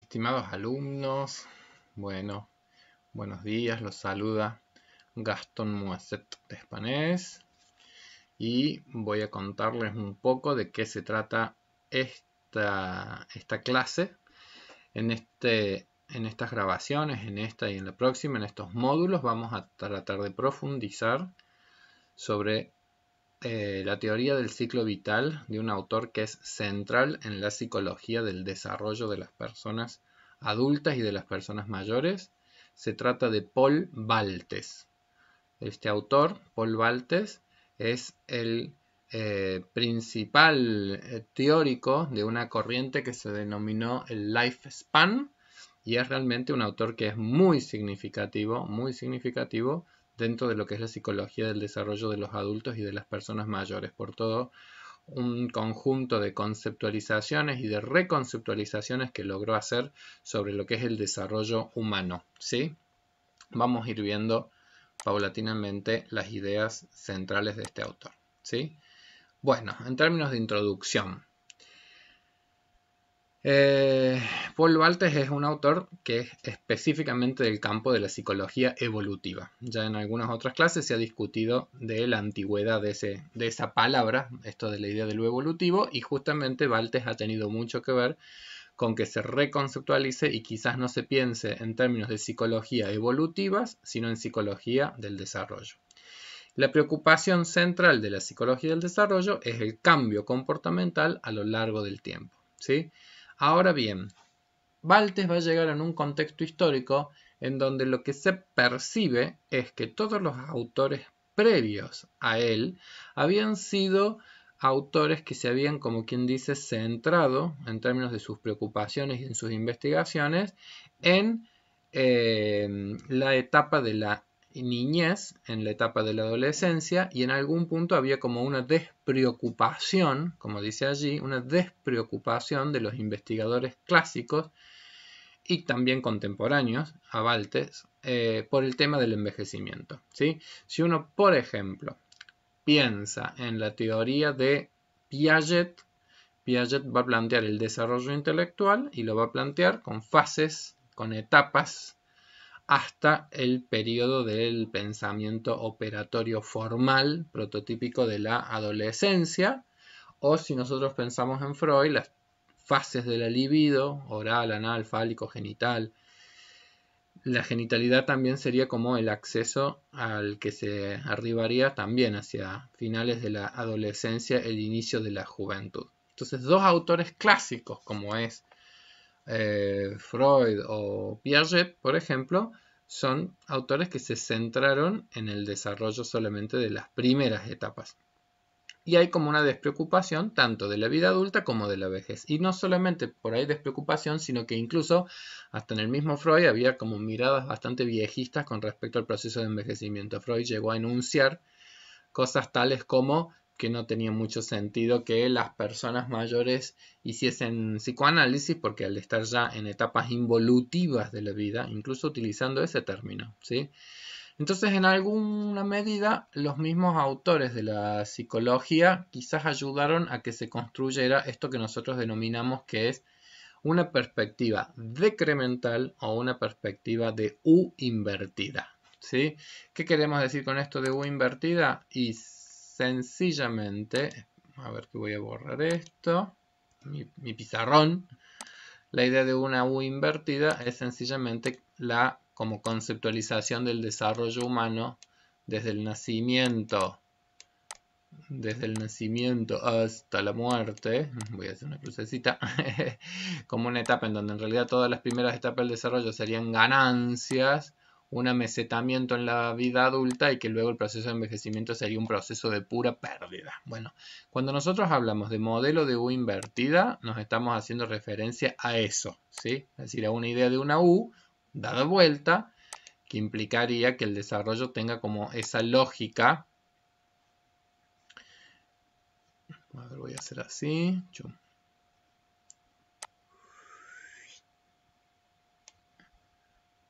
Estimados alumnos, buenos días, los saluda Gastón Moisset Despanés y voy a contarles un poco de qué se trata esta clase en estas grabaciones, en esta y en la próxima, en estos módulos vamos a tratar de profundizar sobre la teoría del ciclo vital de un autor que es central en la psicología del desarrollo de las personas adultas y de las personas mayores. Se trata de Paul Baltes. Este autor, Paul Baltes, es el principal teórico de una corriente que se denominó el Lifespan y es realmente un autor que es muy significativo dentro de lo que es la psicología del desarrollo de los adultos y de las personas mayores, por todo un conjunto de conceptualizaciones y de reconceptualizaciones que logró hacer sobre lo que es el desarrollo humano, ¿sí? Vamos a ir viendo paulatinamente las ideas centrales de este autor, ¿sí? Bueno, en términos de introducción, Paul Baltes es un autor que es específicamente del campo de la psicología evolutiva. Ya en algunas otras clases se ha discutido de la antigüedad de esa palabra, esto de la idea de lo evolutivo, y justamente Baltes ha tenido mucho que ver con que se reconceptualice y quizás no se piense en términos de psicología evolutivas, sino en psicología del desarrollo. La preocupación central de la psicología del desarrollo es el cambio comportamental a lo largo del tiempo, ¿sí? Ahora bien, Baltes va a llegar en un contexto histórico en donde lo que se percibe es que todos los autores previos a él habían sido autores que se habían, como quien dice, centrado en términos de sus preocupaciones y en sus investigaciones en la etapa de la niñez, en la etapa de la adolescencia, y en algún punto había como una despreocupación, como dice allí, una despreocupación de los investigadores clásicos y también contemporáneos a Baltes por el tema del envejecimiento, ¿sí? Si uno, por ejemplo, piensa en la teoría de Piaget, Piaget va a plantear el desarrollo intelectual y lo va a plantear con fases, con etapas, hasta el periodo del pensamiento operatorio formal, prototípico de la adolescencia, o si nosotros pensamos en Freud, las fases de la libido, oral, anal, fálico, genital. La genitalidad también sería como el acceso al que se arribaría también hacia finales de la adolescencia, el inicio de la juventud. Entonces, dos autores clásicos como es Freud o Piaget, por ejemplo, son autores que se centraron en el desarrollo solamente de las primeras etapas. Y hay como una despreocupación tanto de la vida adulta como de la vejez. Y no solamente por ahí despreocupación, sino que incluso hasta en el mismo Freud había como miradas bastante viejistas con respecto al proceso de envejecimiento. Freud llegó a enunciar cosas tales como que no tenía mucho sentido que las personas mayores hiciesen psicoanálisis porque al estar ya en etapas involutivas de la vida, incluso utilizando ese término, ¿sí? Entonces, en alguna medida, los mismos autores de la psicología quizás ayudaron a que se construyera esto que nosotros denominamos que es una perspectiva decremental o una perspectiva de U invertida, ¿sí? ¿Qué queremos decir con esto de U invertida? Y sencillamente, a ver que voy a borrar esto, mi pizarrón. La idea de una U invertida es sencillamente la como conceptualización del desarrollo humano desde el nacimiento hasta la muerte, voy a hacer una crucecita, como una etapa en donde en realidad todas las primeras etapas del desarrollo serían ganancias, un amesetamiento en la vida adulta y que luego el proceso de envejecimiento sería un proceso de pura pérdida. Bueno, cuando nosotros hablamos de modelo de U invertida, nos estamos haciendo referencia a eso, ¿sí? Es decir, a una idea de una U dada vuelta, que implicaría que el desarrollo tenga como esa lógica. A ver, voy a hacer así.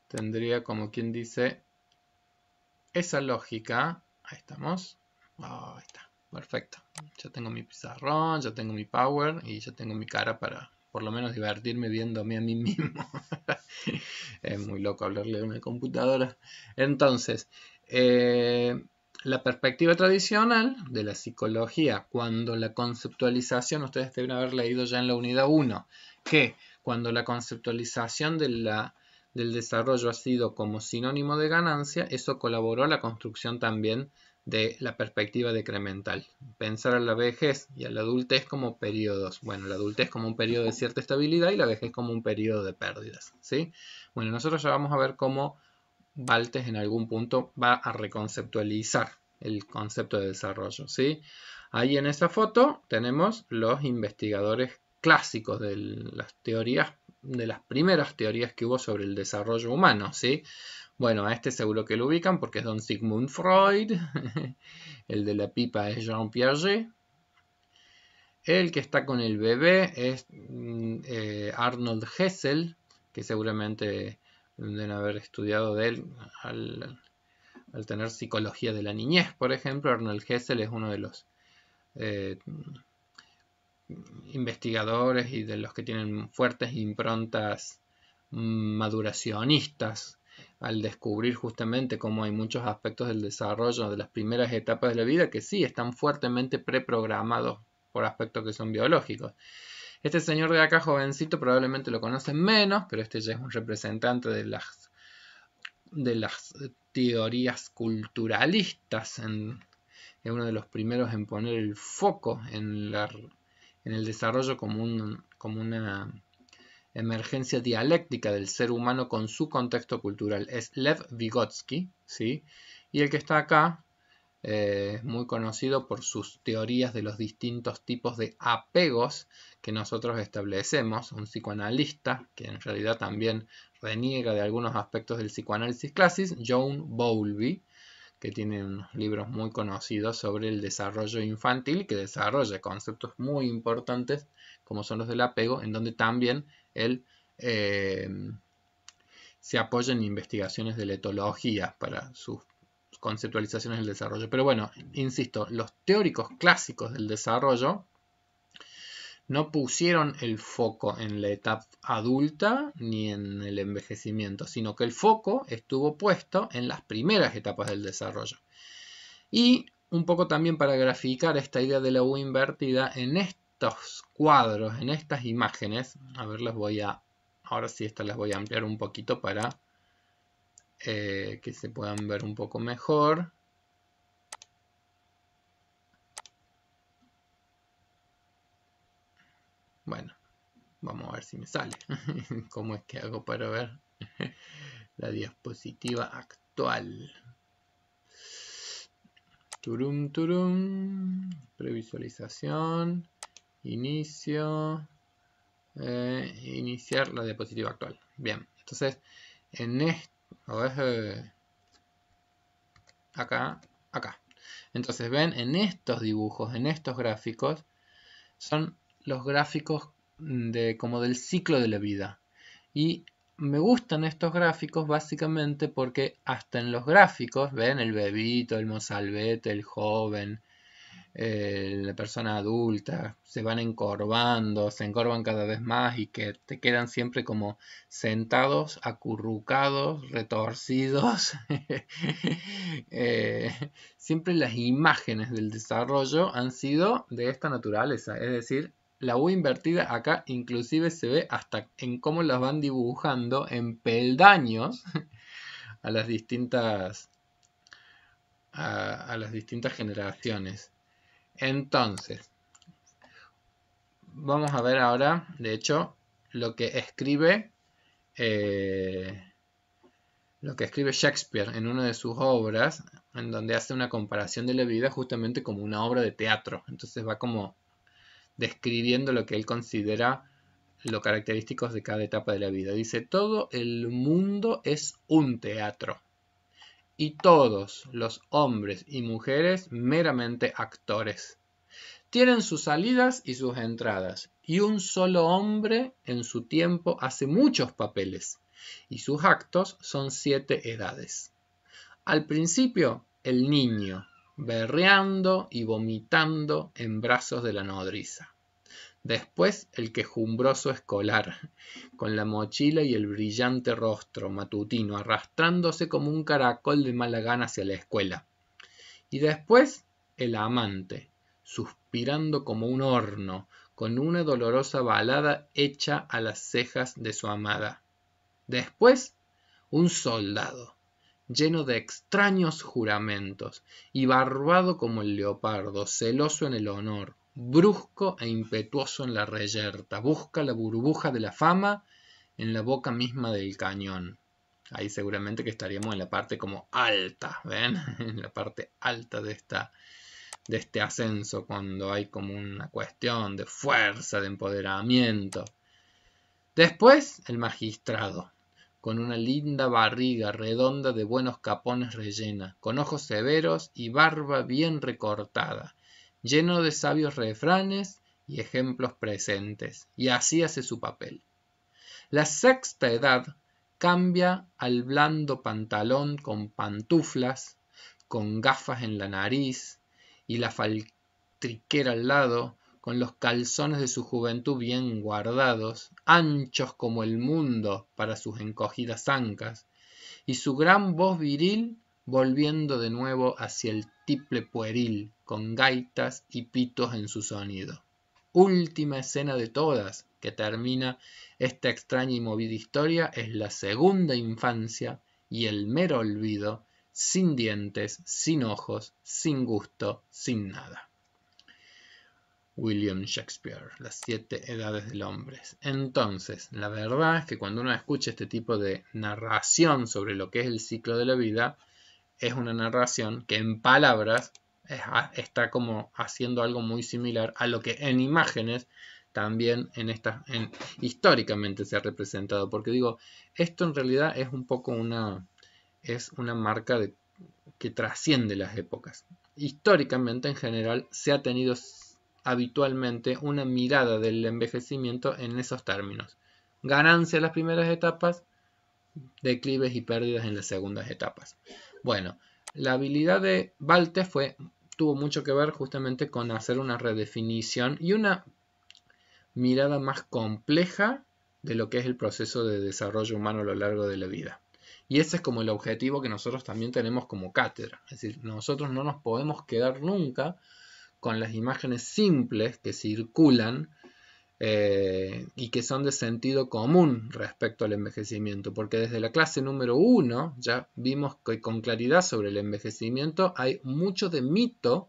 Tendría como quien dice esa lógica. Ahí estamos. Ahí está. Perfecto. Ya tengo mi pizarrón, ya tengo mi power y ya tengo mi cara para por lo menos divertirme viéndome a mí mismo. Es muy loco hablarle a una computadora. Entonces, la perspectiva tradicional de la psicología, cuando la conceptualización, ustedes deben haber leído ya en la unidad 1, que cuando la conceptualización del desarrollo ha sido como sinónimo de ganancia, eso colaboró a la construcción también de la perspectiva decremental. Pensar a la vejez y a la adultez como periodos. Bueno, la adultez como un periodo de cierta estabilidad y la vejez como un periodo de pérdidas, ¿sí? Bueno, nosotros ya vamos a ver cómo Baltes en algún punto va a reconceptualizar el concepto de desarrollo, ¿sí? Ahí en esa foto tenemos los investigadores clásicos de las teorías, de las primeras teorías que hubo sobre el desarrollo humano, ¿sí? Bueno, a este seguro que lo ubican porque es don Sigmund Freud, el de la pipa es Jean Piaget, el que está con el bebé es Arnold Hessel, que seguramente deben haber estudiado de él al tener psicología de la niñez, por ejemplo. Arnold Hessel es uno de los investigadores y de los que tienen fuertes improntas maduracionistas al descubrir justamente cómo hay muchos aspectos del desarrollo de las primeras etapas de la vida que sí están fuertemente preprogramados por aspectos que son biológicos. Este señor de acá, jovencito, probablemente lo conocen menos, pero este ya es un representante de las teorías culturalistas. Es uno de los primeros en poner el foco en el desarrollo como una emergencia dialéctica del ser humano con su contexto cultural. Es Lev Vygotsky, ¿sí? Y el que está acá es muy conocido por sus teorías de los distintos tipos de apegos que nosotros establecemos. Un psicoanalista que en realidad también reniega de algunos aspectos del psicoanálisis clásico, John Bowlby, que tiene unos libros muy conocidos sobre el desarrollo infantil, que desarrolla conceptos muy importantes como son los del apego, en donde también él se apoya en investigaciones de la etología para sus conceptualizaciones del desarrollo. Pero bueno, insisto, los teóricos clásicos del desarrollo no pusieron el foco en la etapa adulta ni en el envejecimiento, sino que el foco estuvo puesto en las primeras etapas del desarrollo. Y un poco también para graficar esta idea de la U invertida, en estos cuadros, en estas imágenes, a ver, ahora sí estas las voy a ampliar un poquito para que se puedan ver un poco mejor. Bueno, vamos a ver si me sale. ¿Cómo es que hago para ver la diapositiva actual? Turum, turum. Previsualización. Inicio. Iniciar la diapositiva actual. Bien, entonces en esto. Acá. Entonces ven, en estos dibujos, en estos gráficos, son los gráficos como del ciclo de la vida. Y me gustan estos gráficos básicamente porque hasta en los gráficos, ven, el bebito, el mozalbete, el joven, la persona adulta, se van encorvando, se encorvan cada vez más y que te quedan siempre como sentados, acurrucados, retorcidos. Siempre las imágenes del desarrollo han sido de esta naturaleza, es decir, la U invertida acá inclusive se ve hasta en cómo las van dibujando en peldaños a las distintas generaciones. Entonces, vamos a ver ahora, de hecho, lo que escribe Shakespeare en una de sus obras, en donde hace una comparación de la vida justamente como una obra de teatro. Entonces va como describiendo lo que él considera lo característicos de cada etapa de la vida. Dice, todo el mundo es un teatro. Y todos los hombres y mujeres meramente actores. Tienen sus salidas y sus entradas, y un solo hombre en su tiempo hace muchos papeles, y sus actos son 7 edades. Al principio, el niño, berreando y vomitando en brazos de la nodriza. Después el quejumbroso escolar, con la mochila y el brillante rostro matutino, arrastrándose como un caracol de mala gana hacia la escuela. Y después el amante, suspirando como un horno, con una dolorosa balada hecha a las cejas de su amada. Después un soldado, lleno de extraños juramentos, y barbado como el leopardo, celoso en el honor, brusco e impetuoso en la reyerta, busca la burbuja de la fama en la boca misma del cañón. Ahí seguramente que estaríamos en la parte como alta, ¿ven? En la parte alta de este ascenso, cuando hay como una cuestión de fuerza, de empoderamiento. Después el magistrado, con una linda barriga redonda de buenos capones rellena, con ojos severos y barba bien recortada, lleno de sabios refranes y ejemplos presentes, y así hace su papel. La sexta edad cambia al blando pantalón con pantuflas, con gafas en la nariz y la faltriquera al lado, con los calzones de su juventud bien guardados, anchos como el mundo para sus encogidas ancas, y su gran voz viril volviendo de nuevo hacia el tiple pueril, con gaitas y pitos en su sonido. Última escena de todas, que termina esta extraña y movida historia, es la segunda infancia y el mero olvido, sin dientes, sin ojos, sin gusto, sin nada. William Shakespeare, Las 7 edades del hombre. Entonces, la verdad es que cuando uno escucha este tipo de narración sobre lo que es el ciclo de la vida, es una narración que en palabras está como haciendo algo muy similar a lo que en imágenes también históricamente se ha representado. Porque digo, esto en realidad es un poco una marca que trasciende las épocas. Históricamente en general se ha tenido habitualmente una mirada del envejecimiento en esos términos. Ganancia en las primeras etapas, declives y pérdidas en las segundas etapas. Bueno, la habilidad de Baltes tuvo mucho que ver justamente con hacer una redefinición y una mirada más compleja de lo que es el proceso de desarrollo humano a lo largo de la vida. Y ese es como el objetivo que nosotros también tenemos como cátedra. Es decir, nosotros no nos podemos quedar nunca con las imágenes simples que circulan y que son de sentido común respecto al envejecimiento, porque desde la clase número 1 ya vimos que con claridad sobre el envejecimiento hay mucho de mito,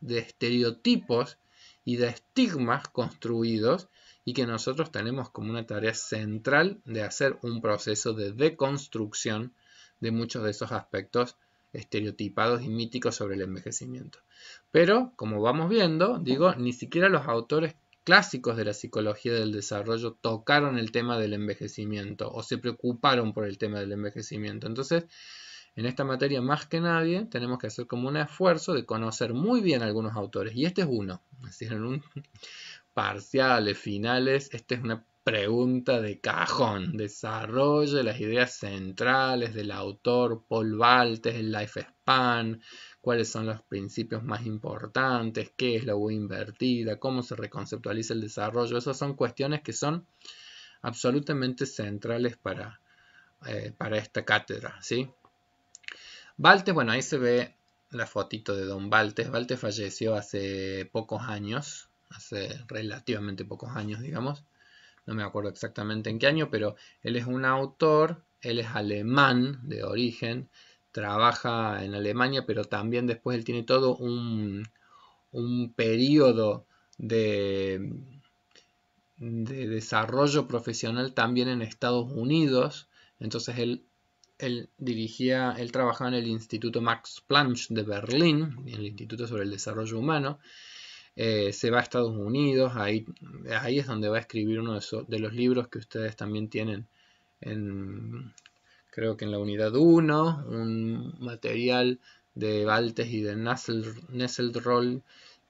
de estereotipos y de estigmas construidos, y que nosotros tenemos como una tarea central de hacer un proceso de deconstrucción de muchos de esos aspectos estereotipados y míticos sobre el envejecimiento. Pero, como vamos viendo, digo, ni siquiera los autores clásicos de la psicología del desarrollo tocaron el tema del envejecimiento o se preocuparon por el tema del envejecimiento. Entonces, en esta materia más que nadie tenemos que hacer como un esfuerzo de conocer muy bien algunos autores, y este es uno. Es decir, en un parciales, finales, esta es una pregunta de cajón. Desarrolle las ideas centrales del autor Paul Baltes, el lifespan, cuáles son los principios más importantes, qué es la U invertida, cómo se reconceptualiza el desarrollo. Esas son cuestiones que son absolutamente centrales para esta cátedra, ¿sí? Baltes, bueno, ahí se ve la fotito de don Baltes. Baltes falleció hace pocos años, hace relativamente pocos años, digamos. No me acuerdo exactamente en qué año, pero él es un autor, él es alemán de origen, trabaja en Alemania, pero también después él tiene todo un periodo de desarrollo profesional también en Estados Unidos. Entonces él trabajaba en el Instituto Max Planck de Berlín, en el Instituto sobre el Desarrollo Humano. Se va a Estados Unidos, ahí es donde va a escribir uno de los libros que ustedes también tienen, creo que en la unidad 1, un material de Baltes y de Nesselroll,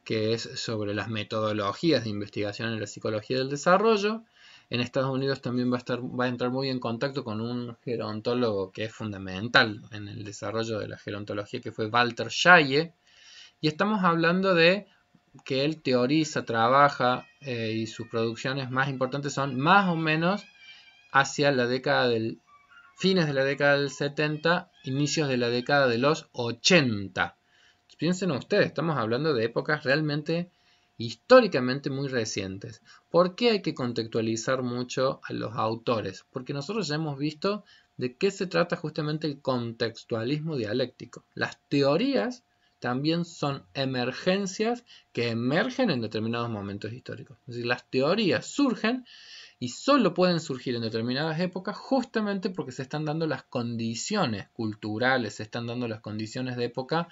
que es sobre las metodologías de investigación en la psicología del desarrollo. En Estados Unidos también va a entrar muy en contacto con un gerontólogo que es fundamental en el desarrollo de la gerontología, que fue Walter Shaye. Y estamos hablando de que él teoriza, trabaja y sus producciones más importantes son más o menos hacia la década del fines de la década del 70, inicios de la década de los 80. Piensen ustedes, estamos hablando de épocas realmente históricamente muy recientes. ¿Por qué hay que contextualizar mucho a los autores? Porque nosotros ya hemos visto de qué se trata justamente el contextualismo dialéctico. Las teorías también son emergencias que emergen en determinados momentos históricos. Es decir, las teorías surgen y solo pueden surgir en determinadas épocas justamente porque se están dando las condiciones culturales, se están dando las condiciones de época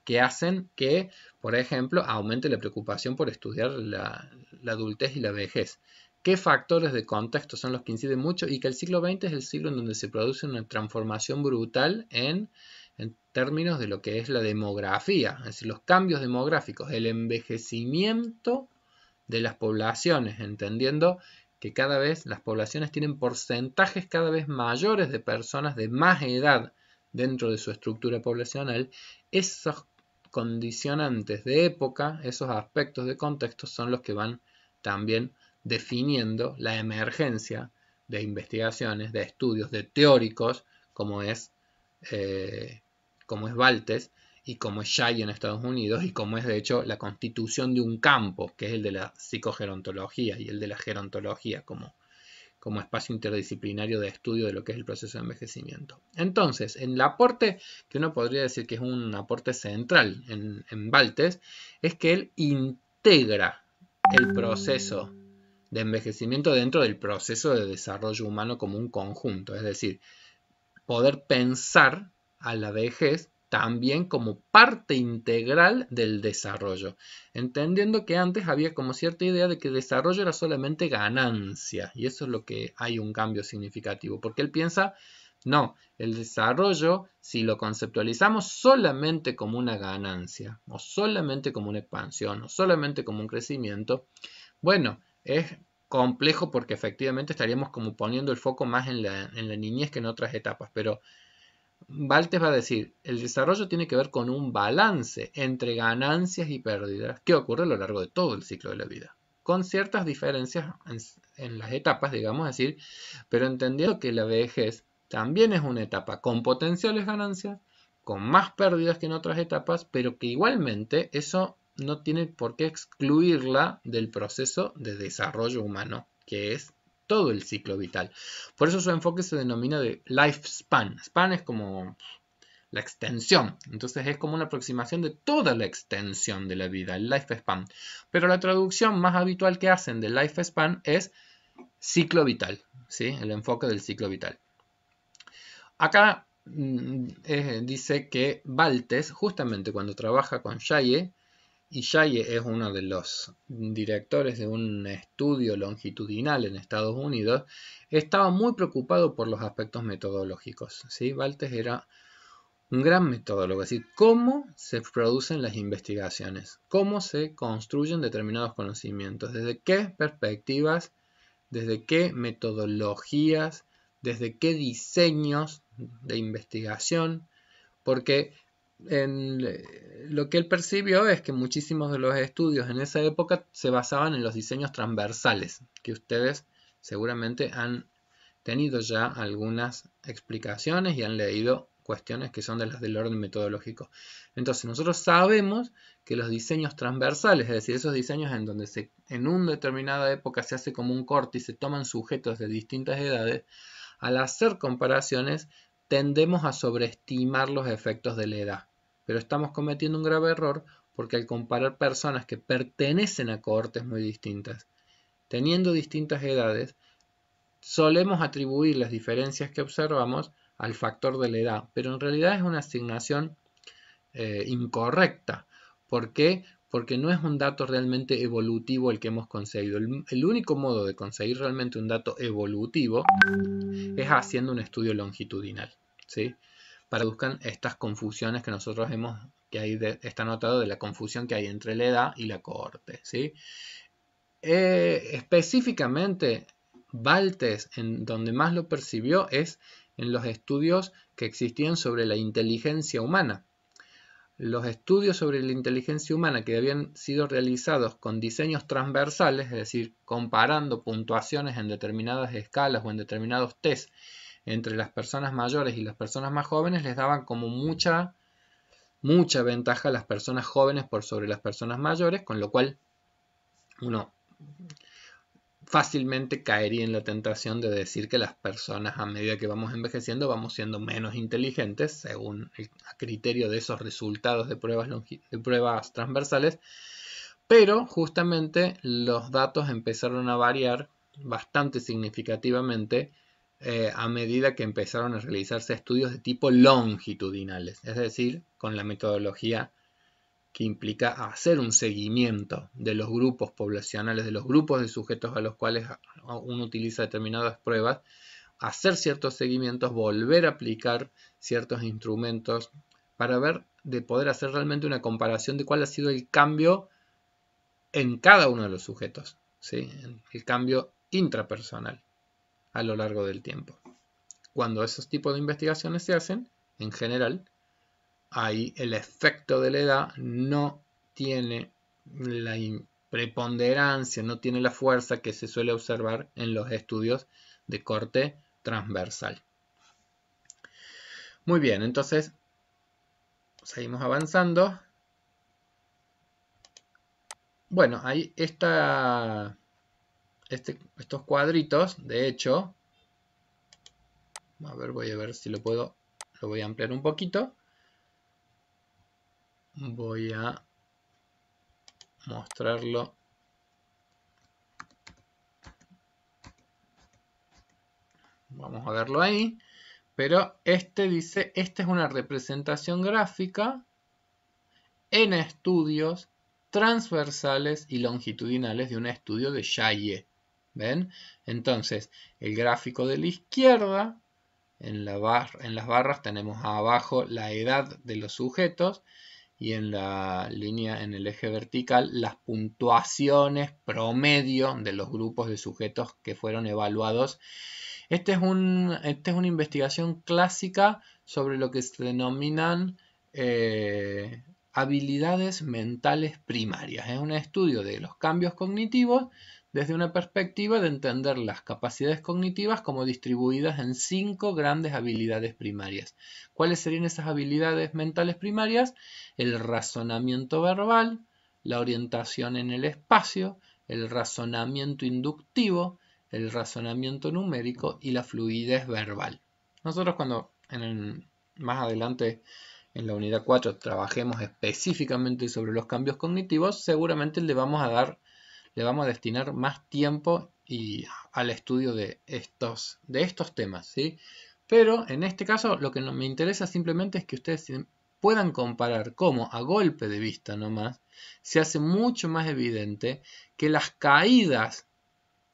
que hacen que, por ejemplo, aumente la preocupación por estudiar la adultez y la vejez. ¿Qué factores de contexto son los que inciden mucho? Y que el siglo XX es el siglo en donde se produce una transformación brutal en términos de lo que es la demografía, es decir, los cambios demográficos, el envejecimiento de las poblaciones, entendiendo que cada vez las poblaciones tienen porcentajes cada vez mayores de personas de más edad dentro de su estructura poblacional. Esos condicionantes de época, esos aspectos de contexto son los que van también definiendo la emergencia de investigaciones, de estudios, de teóricos, como es Baltes y como es Shai en Estados Unidos y como es de hecho la constitución de un campo, que es el de la psicogerontología y el de la gerontología como espacio interdisciplinario de estudio de lo que es el proceso de envejecimiento. Entonces, en el aporte que uno podría decir que es un aporte central en Baltes, es que él integra el proceso de envejecimiento dentro del proceso de desarrollo humano como un conjunto, es decir, poder pensar a la vejez también como parte integral del desarrollo, entendiendo que antes había como cierta idea de que el desarrollo era solamente ganancia, y eso es lo que hay un cambio significativo, porque él piensa, no, el desarrollo, si lo conceptualizamos solamente como una ganancia, o solamente como una expansión, o solamente como un crecimiento, bueno, es complejo porque efectivamente estaríamos como poniendo el foco más en la niñez que en otras etapas, pero Baltes va a decir, el desarrollo tiene que ver con un balance entre ganancias y pérdidas que ocurre a lo largo de todo el ciclo de la vida, con ciertas diferencias en las etapas, digamos decir, pero entendiendo que la vejez también es una etapa con potenciales ganancias, con más pérdidas que en otras etapas, pero que igualmente eso no tiene por qué excluirla del proceso de desarrollo humano, que es todo el ciclo vital. Por eso su enfoque se denomina de lifespan. Span es como la extensión, entonces es como una aproximación de toda la extensión de la vida, el lifespan. Pero la traducción más habitual que hacen de lifespan es ciclo vital, ¿sí? El enfoque del ciclo vital. Acá dice que Baltes, justamente cuando trabaja con Shaye, y Shaye es uno de los directores de un estudio longitudinal en Estados Unidos, estaba muy preocupado por los aspectos metodológicos, ¿sí? Baltes era un gran metodólogo, es decir, cómo se producen las investigaciones, cómo se construyen determinados conocimientos, desde qué perspectivas, desde qué metodologías, desde qué diseños de investigación, porque lo que él percibió es que muchísimos de los estudios en esa época se basaban en los diseños transversales, que ustedes seguramente han tenido ya algunas explicaciones y han leído cuestiones que son de las del orden metodológico. Entonces nosotros sabemos que los diseños transversales, es decir, esos diseños en donde en una determinada época se hace como un corte y se toman sujetos de distintas edades, al hacer comparaciones tendemos a sobreestimar los efectos de la edad, pero estamos cometiendo un grave error porque al comparar personas que pertenecen a cohortes muy distintas, teniendo distintas edades, solemos atribuir las diferencias que observamos al factor de la edad, pero en realidad es una asignación incorrecta. ¿Por qué? Porque no es un dato realmente evolutivo el que hemos conseguido. El único modo de conseguir realmente un dato evolutivo es haciendo un estudio longitudinal, ¿sí? Para buscar estas confusiones que nosotros está notado de la confusión que hay entre la edad y la cohorte, ¿sí? Específicamente, Baltes, en donde más lo percibió es en los estudios que existían sobre la inteligencia humana. los estudios sobre la inteligencia humana que habían sido realizados con diseños transversales, es decir, comparando puntuaciones en determinadas escalas o en determinados test entre las personas mayores y las personas más jóvenes, les daban como mucha ventaja a las personas jóvenes por sobre las personas mayores, con lo cual uno fácilmente caería en la tentación de decir que las personas, a medida que vamos envejeciendo, vamos siendo menos inteligentes según el criterio de esos resultados de pruebas transversales, pero justamente los datos empezaron a variar bastante significativamente a medida que empezaron a realizarse estudios de tipo longitudinales, es decir, con la metodología que implica hacer un seguimiento de los grupos poblacionales, de los grupos de sujetos a los cuales uno utiliza determinadas pruebas, hacer ciertos seguimientos, volver a aplicar ciertos instrumentos para ver, de poder hacer realmente una comparación de cuál ha sido el cambio en cada uno de los sujetos, ¿sí? El cambio intrapersonal a lo largo del tiempo. Cuando esos tipos de investigaciones se hacen, en general, ahí el efecto de la edad no tiene la preponderancia, no tiene la fuerza que se suele observar en los estudios de corte transversal. Muy bien, entonces seguimos avanzando. Bueno, ahí estos cuadritos, de hecho, voy a ver si lo voy a ampliar un poquito. Voy a mostrarlo. Vamos a verlo ahí. Pero dice, esta es una representación gráfica en estudios transversales y longitudinales de un estudio de Chaillet. ¿Ven? Entonces, el gráfico de la izquierda, en las barras tenemos abajo la edad de los sujetos y en la línea, en el eje vertical, las puntuaciones promedio de los grupos de sujetos que fueron evaluados. Esta es una investigación clásica sobre lo que se denominan habilidades mentales primarias. Es un estudio de los cambios cognitivos desde una perspectiva de entender las capacidades cognitivas como distribuidas en 5 grandes habilidades primarias. ¿Cuáles serían esas habilidades mentales primarias? El razonamiento verbal, la orientación en el espacio, el razonamiento inductivo, el razonamiento numérico y la fluidez verbal. Nosotros cuando más adelante en la unidad 4 trabajemos específicamente sobre los cambios cognitivos, seguramente le vamos a destinar más tiempo al estudio de estos temas, ¿sí? Pero en este caso lo que me interesa simplemente es que ustedes puedan comparar cómo a golpe de vista nomás se hace mucho más evidente que las caídas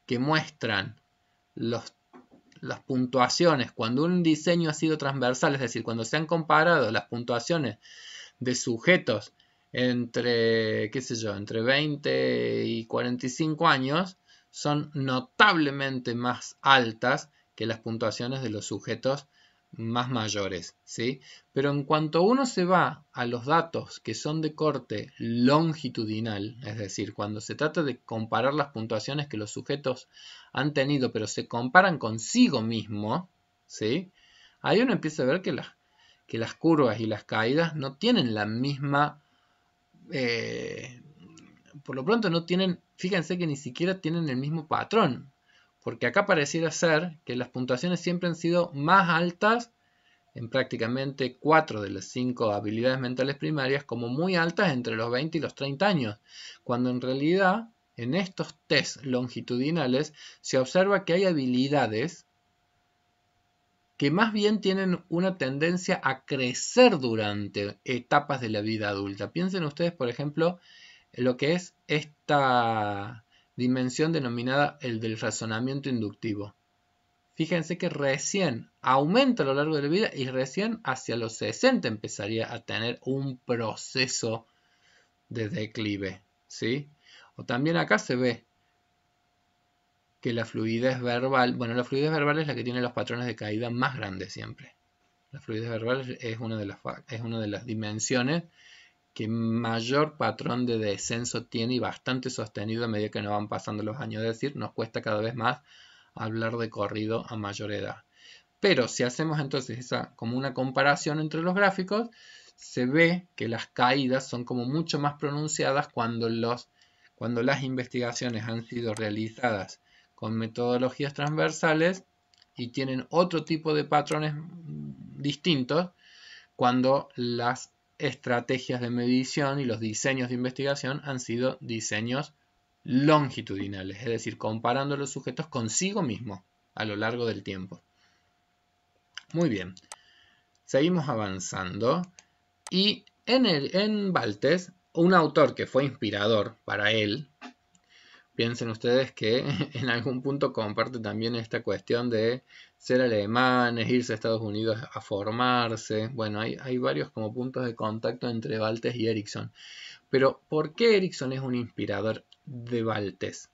que muestran las puntuaciones cuando un diseño ha sido transversal, es decir, cuando se han comparado las puntuaciones de sujetos entre, qué sé yo, entre 20 y 45 años, son notablemente más altas que las puntuaciones de los sujetos más mayores, ¿sí? Pero en cuanto uno se va a los datos que son de corte longitudinal, es decir, cuando se trata de comparar las puntuaciones que los sujetos han tenido, pero se comparan consigo mismo, ¿sí? Ahí uno empieza a ver que las curvas y las caídas no tienen la misma, por lo pronto no tienen, fíjense que ni siquiera tienen el mismo patrón, porque acá pareciera ser que las puntuaciones siempre han sido más altas en prácticamente 4 de las 5 habilidades mentales primarias, como muy altas entre los 20 y los 30 años, cuando en realidad en estos test longitudinales se observa que hay habilidades que más bien tienen una tendencia a crecer durante etapas de la vida adulta. Piensen ustedes, por ejemplo, en lo que es esta dimensión denominada el del razonamiento inductivo. Fíjense que recién aumenta a lo largo de la vida y recién hacia los 60 empezaría a tener un proceso de declive, ¿sí? O también acá se ve que la fluidez verbal, bueno, la fluidez verbal es la que tiene los patrones de caída más grandes siempre. La fluidez verbal es una de las dimensiones que mayor patrón de descenso tiene y bastante sostenido a medida que nos van pasando los años. Es decir, nos cuesta cada vez más hablar de corrido a mayor edad. Pero si hacemos entonces como una comparación entre los gráficos, se ve que las caídas son como mucho más pronunciadas cuando las investigaciones han sido realizadas con metodologías transversales y tienen otro tipo de patrones distintos cuando las estrategias de medición y los diseños de investigación han sido diseños longitudinales, es decir, comparando los sujetos consigo mismo a lo largo del tiempo. Muy bien, seguimos avanzando y en Baltes, un autor que fue inspirador para él, piensen ustedes que en algún punto comparte también esta cuestión de ser alemanes, irse a Estados Unidos a formarse. Bueno, hay varios como puntos de contacto entre Baltes y Erikson. Pero, ¿por qué Erikson es un inspirador de Baltes?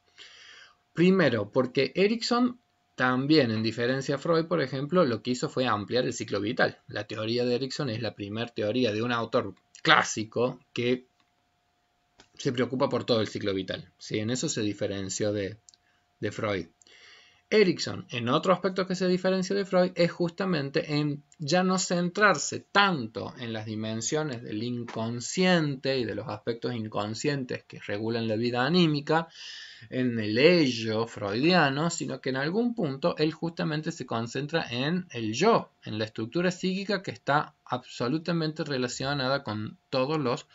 Primero, porque Erikson también, en diferencia a Freud, por ejemplo, lo que hizo fue ampliar el ciclo vital. La teoría de Erikson es la primera teoría de un autor clásico que se preocupa por todo el ciclo vital. ¿Sí? En eso se diferenció de Freud. Erikson, en otro aspecto que se diferencia de Freud, es justamente en ya no centrarse tanto en las dimensiones del inconsciente y de los aspectos inconscientes que regulan la vida anímica, en el ello freudiano, sino que en algún punto él justamente se concentra en el yo, en la estructura psíquica que está absolutamente relacionada con todos los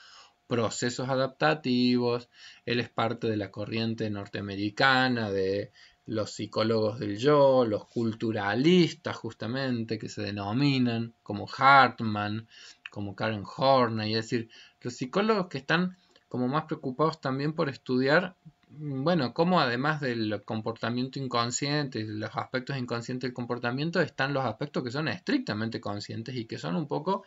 procesos adaptativos. Él es parte de la corriente norteamericana de los psicólogos del yo, los culturalistas justamente, que se denominan como Hartman, como Karen Horney, es decir, los psicólogos que están como más preocupados también por estudiar, bueno, cómo además del comportamiento inconsciente y los aspectos inconscientes del comportamiento están los aspectos que son estrictamente conscientes y que son un poco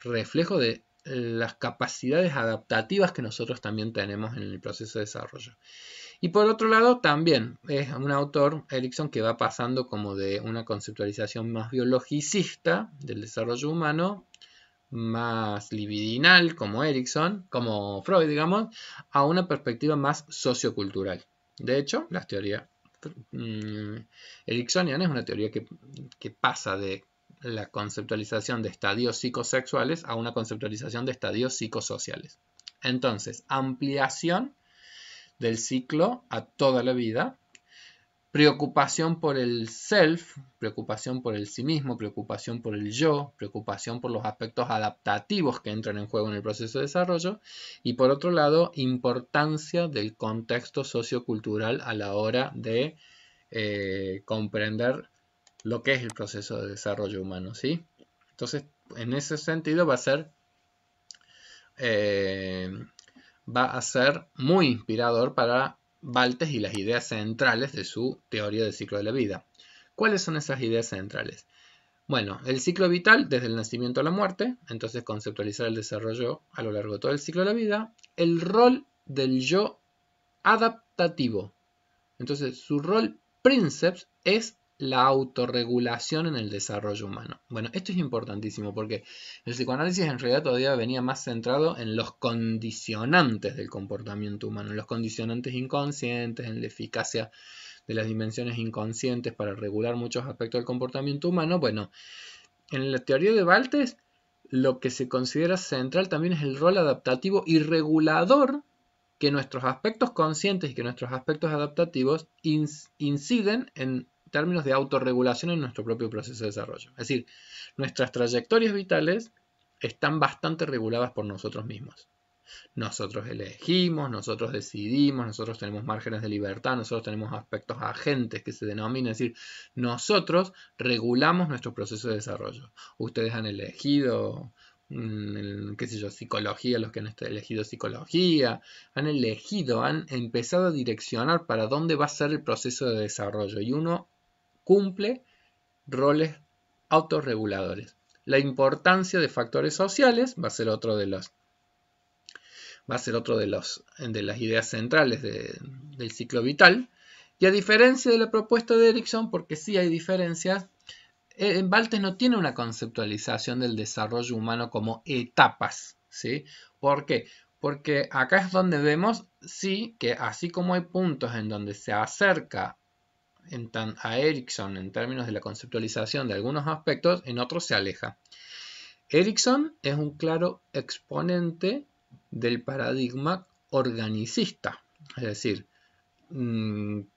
reflejo de las capacidades adaptativas que nosotros también tenemos en el proceso de desarrollo. Y por otro lado, también es un autor, Erikson, que va pasando como de una conceptualización más biologicista del desarrollo humano, más libidinal como Erikson, como Freud, digamos, a una perspectiva más sociocultural. De hecho, las teorías ericksoniana es una teoría que pasa de la conceptualización de estadios psicosexuales a una conceptualización de estadios psicosociales. Entonces, ampliación del ciclo a toda la vida, preocupación por el self, preocupación por el sí mismo, preocupación por el yo, preocupación por los aspectos adaptativos que entran en juego en el proceso de desarrollo, y por otro lado, importancia del contexto sociocultural a la hora de comprender lo que es el proceso de desarrollo humano, ¿sí? Entonces, en ese sentido va a ser muy inspirador para Baltes y las ideas centrales de su teoría del ciclo de la vida. ¿Cuáles son esas ideas centrales? Bueno, el ciclo vital desde el nacimiento a la muerte, entonces conceptualizar el desarrollo a lo largo de todo el ciclo de la vida, el rol del yo adaptativo. Entonces, su rol princeps es la autorregulación en el desarrollo humano. Bueno, esto es importantísimo porque el psicoanálisis en realidad todavía venía más centrado en los condicionantes del comportamiento humano, en los condicionantes inconscientes, en la eficacia de las dimensiones inconscientes para regular muchos aspectos del comportamiento humano. Bueno, en la teoría de Baltes, lo que se considera central también es el rol adaptativo y regulador que nuestros aspectos conscientes y que nuestros aspectos adaptativos inciden en términos de autorregulación en nuestro propio proceso de desarrollo. Es decir, nuestras trayectorias vitales están bastante reguladas por nosotros mismos. Nosotros elegimos, nosotros decidimos, nosotros tenemos márgenes de libertad, nosotros tenemos aspectos agentes que se denominan, es decir, nosotros regulamos nuestro proceso de desarrollo. Ustedes han elegido, qué sé yo, psicología, los que han elegido psicología, han empezado a direccionar para dónde va a ser el proceso de desarrollo y uno cumple roles autorreguladores. La importancia de factores sociales va a ser otro de las ideas centrales del ciclo vital. Y a diferencia de la propuesta de Erikson, porque sí hay diferencias, Baltes no tiene una conceptualización del desarrollo humano como etapas, ¿sí? ¿Por qué? Porque acá es donde vemos, sí, que así como hay puntos en donde se acerca a Erikson en términos de la conceptualización de algunos aspectos, en otros se aleja. Erikson es un claro exponente del paradigma organicista, es decir,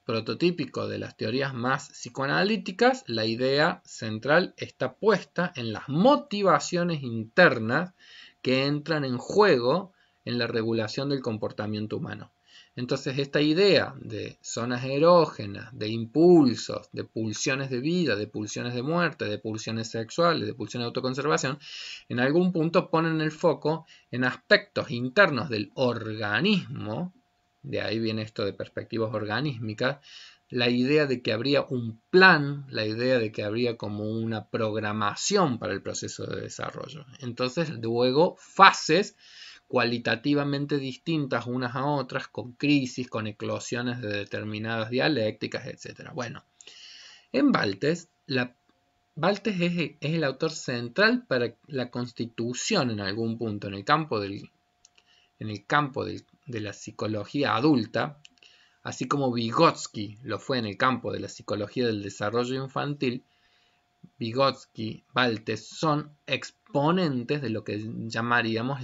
prototípico de las teorías más psicoanalíticas, la idea central está puesta en las motivaciones internas que entran en juego en la regulación del comportamiento humano. Entonces esta idea de zonas erógenas, de impulsos, de pulsiones de vida, de pulsiones de muerte, de pulsiones sexuales, de pulsiones de autoconservación, en algún punto ponen el foco en aspectos internos del organismo. De ahí viene esto de perspectivas organísmicas, la idea de que habría un plan, la idea de que habría como una programación para el proceso de desarrollo. Entonces, luego, fases cualitativamente distintas unas a otras, con crisis, con eclosiones de determinadas dialécticas, etc. Bueno, en Baltes, Baltes es el autor central para la constitución en algún punto, en el campo de la psicología adulta, así como Vygotsky lo fue en el campo de la psicología del desarrollo infantil. Vygotsky, Baltes son exponentes de lo que llamaríamos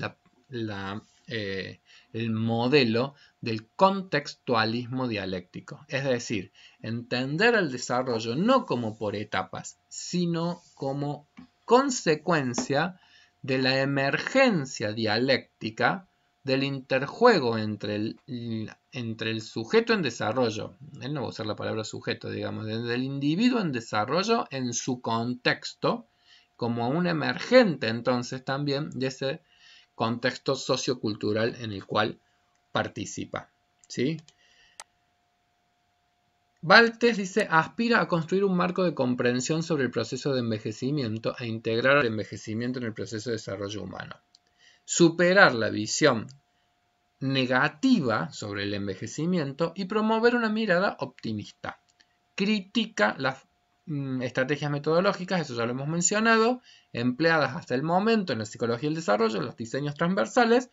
el modelo del contextualismo dialéctico. Es decir, entender el desarrollo no como por etapas, sino como consecuencia de la emergencia dialéctica del interjuego entre el sujeto en desarrollo, él no va a usar la palabra sujeto, digamos, del individuo en desarrollo en su contexto, como un emergente entonces también de ese contexto sociocultural en el cual participa, ¿sí? Baltes dice, aspira a construir un marco de comprensión sobre el proceso de envejecimiento e integrar el envejecimiento en el proceso de desarrollo humano. Superar la visión negativa sobre el envejecimiento y promover una mirada optimista. Critica las estrategias metodológicas, eso ya lo hemos mencionado, empleadas hasta el momento en la psicología del desarrollo, los diseños transversales,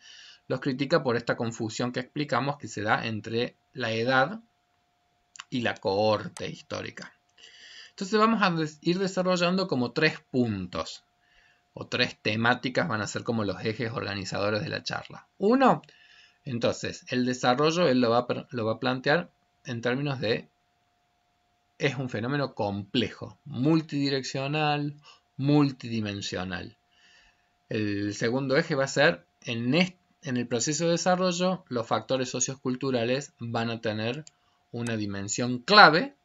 los critica por esta confusión que explicamos que se da entre la edad y la cohorte histórica. Entonces vamos a ir desarrollando como 3 puntos o 3 temáticas van a ser como los ejes organizadores de la charla. Uno, entonces, el desarrollo él lo va a plantear en términos de es un fenómeno complejo, multidireccional, multidimensional. El segundo eje va a ser en el proceso de desarrollo los factores socioculturales van a tener una dimensión clave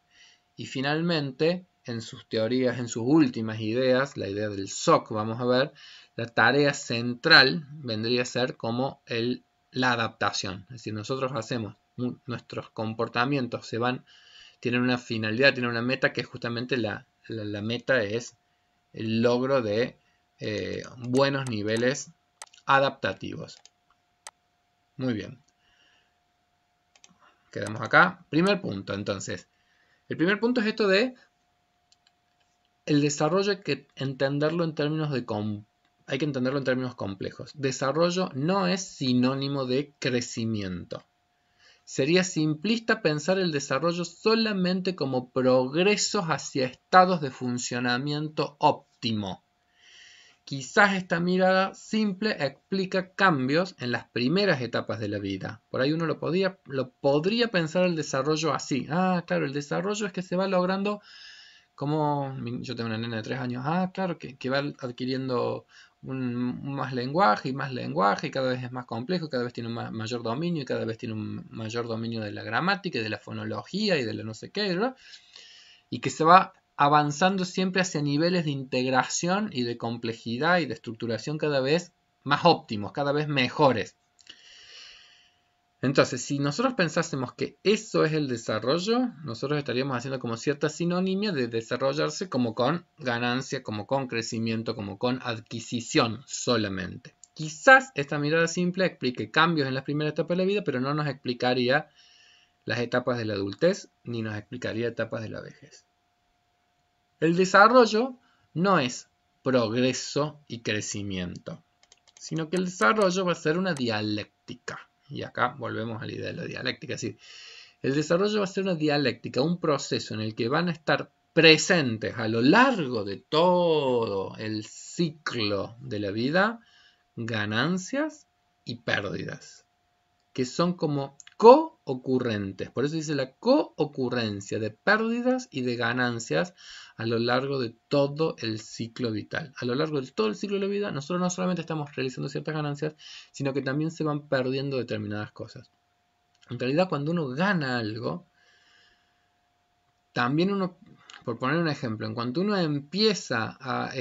y finalmente en sus teorías, en sus últimas ideas, la idea del SOC, vamos a ver, la tarea central vendría a ser como la adaptación. Es decir, nosotros hacemos, nuestros comportamientos tienen una finalidad, tienen una meta que es justamente la meta es el logro de buenos niveles adaptativos. Muy bien. Quedamos acá. Primer punto, entonces. El primer punto es esto de el desarrollo hay que entenderlo en términos complejos. Desarrollo no es sinónimo de crecimiento. Sería simplista pensar el desarrollo solamente como progresos hacia estados de funcionamiento óptimo. Quizás esta mirada simple explica cambios en las primeras etapas de la vida. Por ahí uno lo podría pensar el desarrollo así. Ah, claro, el desarrollo es que se va logrando como yo tengo una nena de 3 años. Ah, claro, que va adquiriendo más lenguaje y cada vez es más complejo, cada vez tiene un mayor dominio y cada vez tiene un mayor dominio de la gramática y de la fonología y de la no sé qué, ¿verdad? Y que se va avanzando siempre hacia niveles de integración y de complejidad y de estructuración cada vez más óptimos, cada vez mejores. Entonces, si nosotros pensásemos que eso es el desarrollo, nosotros estaríamos haciendo como cierta sinonimia de desarrollarse como con ganancia, como con crecimiento, como con adquisición solamente. Quizás esta mirada simple explique cambios en las primeras etapas de la vida, pero no nos explicaría las etapas de la adultez, ni nos explicaría etapas de la vejez. El desarrollo no es progreso y crecimiento, sino que el desarrollo va a ser una dialéctica. Y acá volvemos a la idea de la dialéctica. Es decir, el desarrollo va a ser una dialéctica, un proceso en el que van a estar presentes a lo largo de todo el ciclo de la vida ganancias y pérdidas, que son como co-ocurrentes. Por eso dice la co-ocurrencia de pérdidas y de ganancias a lo largo de todo el ciclo vital. A lo largo de todo el ciclo de la vida, nosotros no solamente estamos realizando ciertas ganancias, sino que también se van perdiendo determinadas cosas. En realidad, cuando uno gana algo, también uno, por poner un ejemplo, en cuanto uno empieza a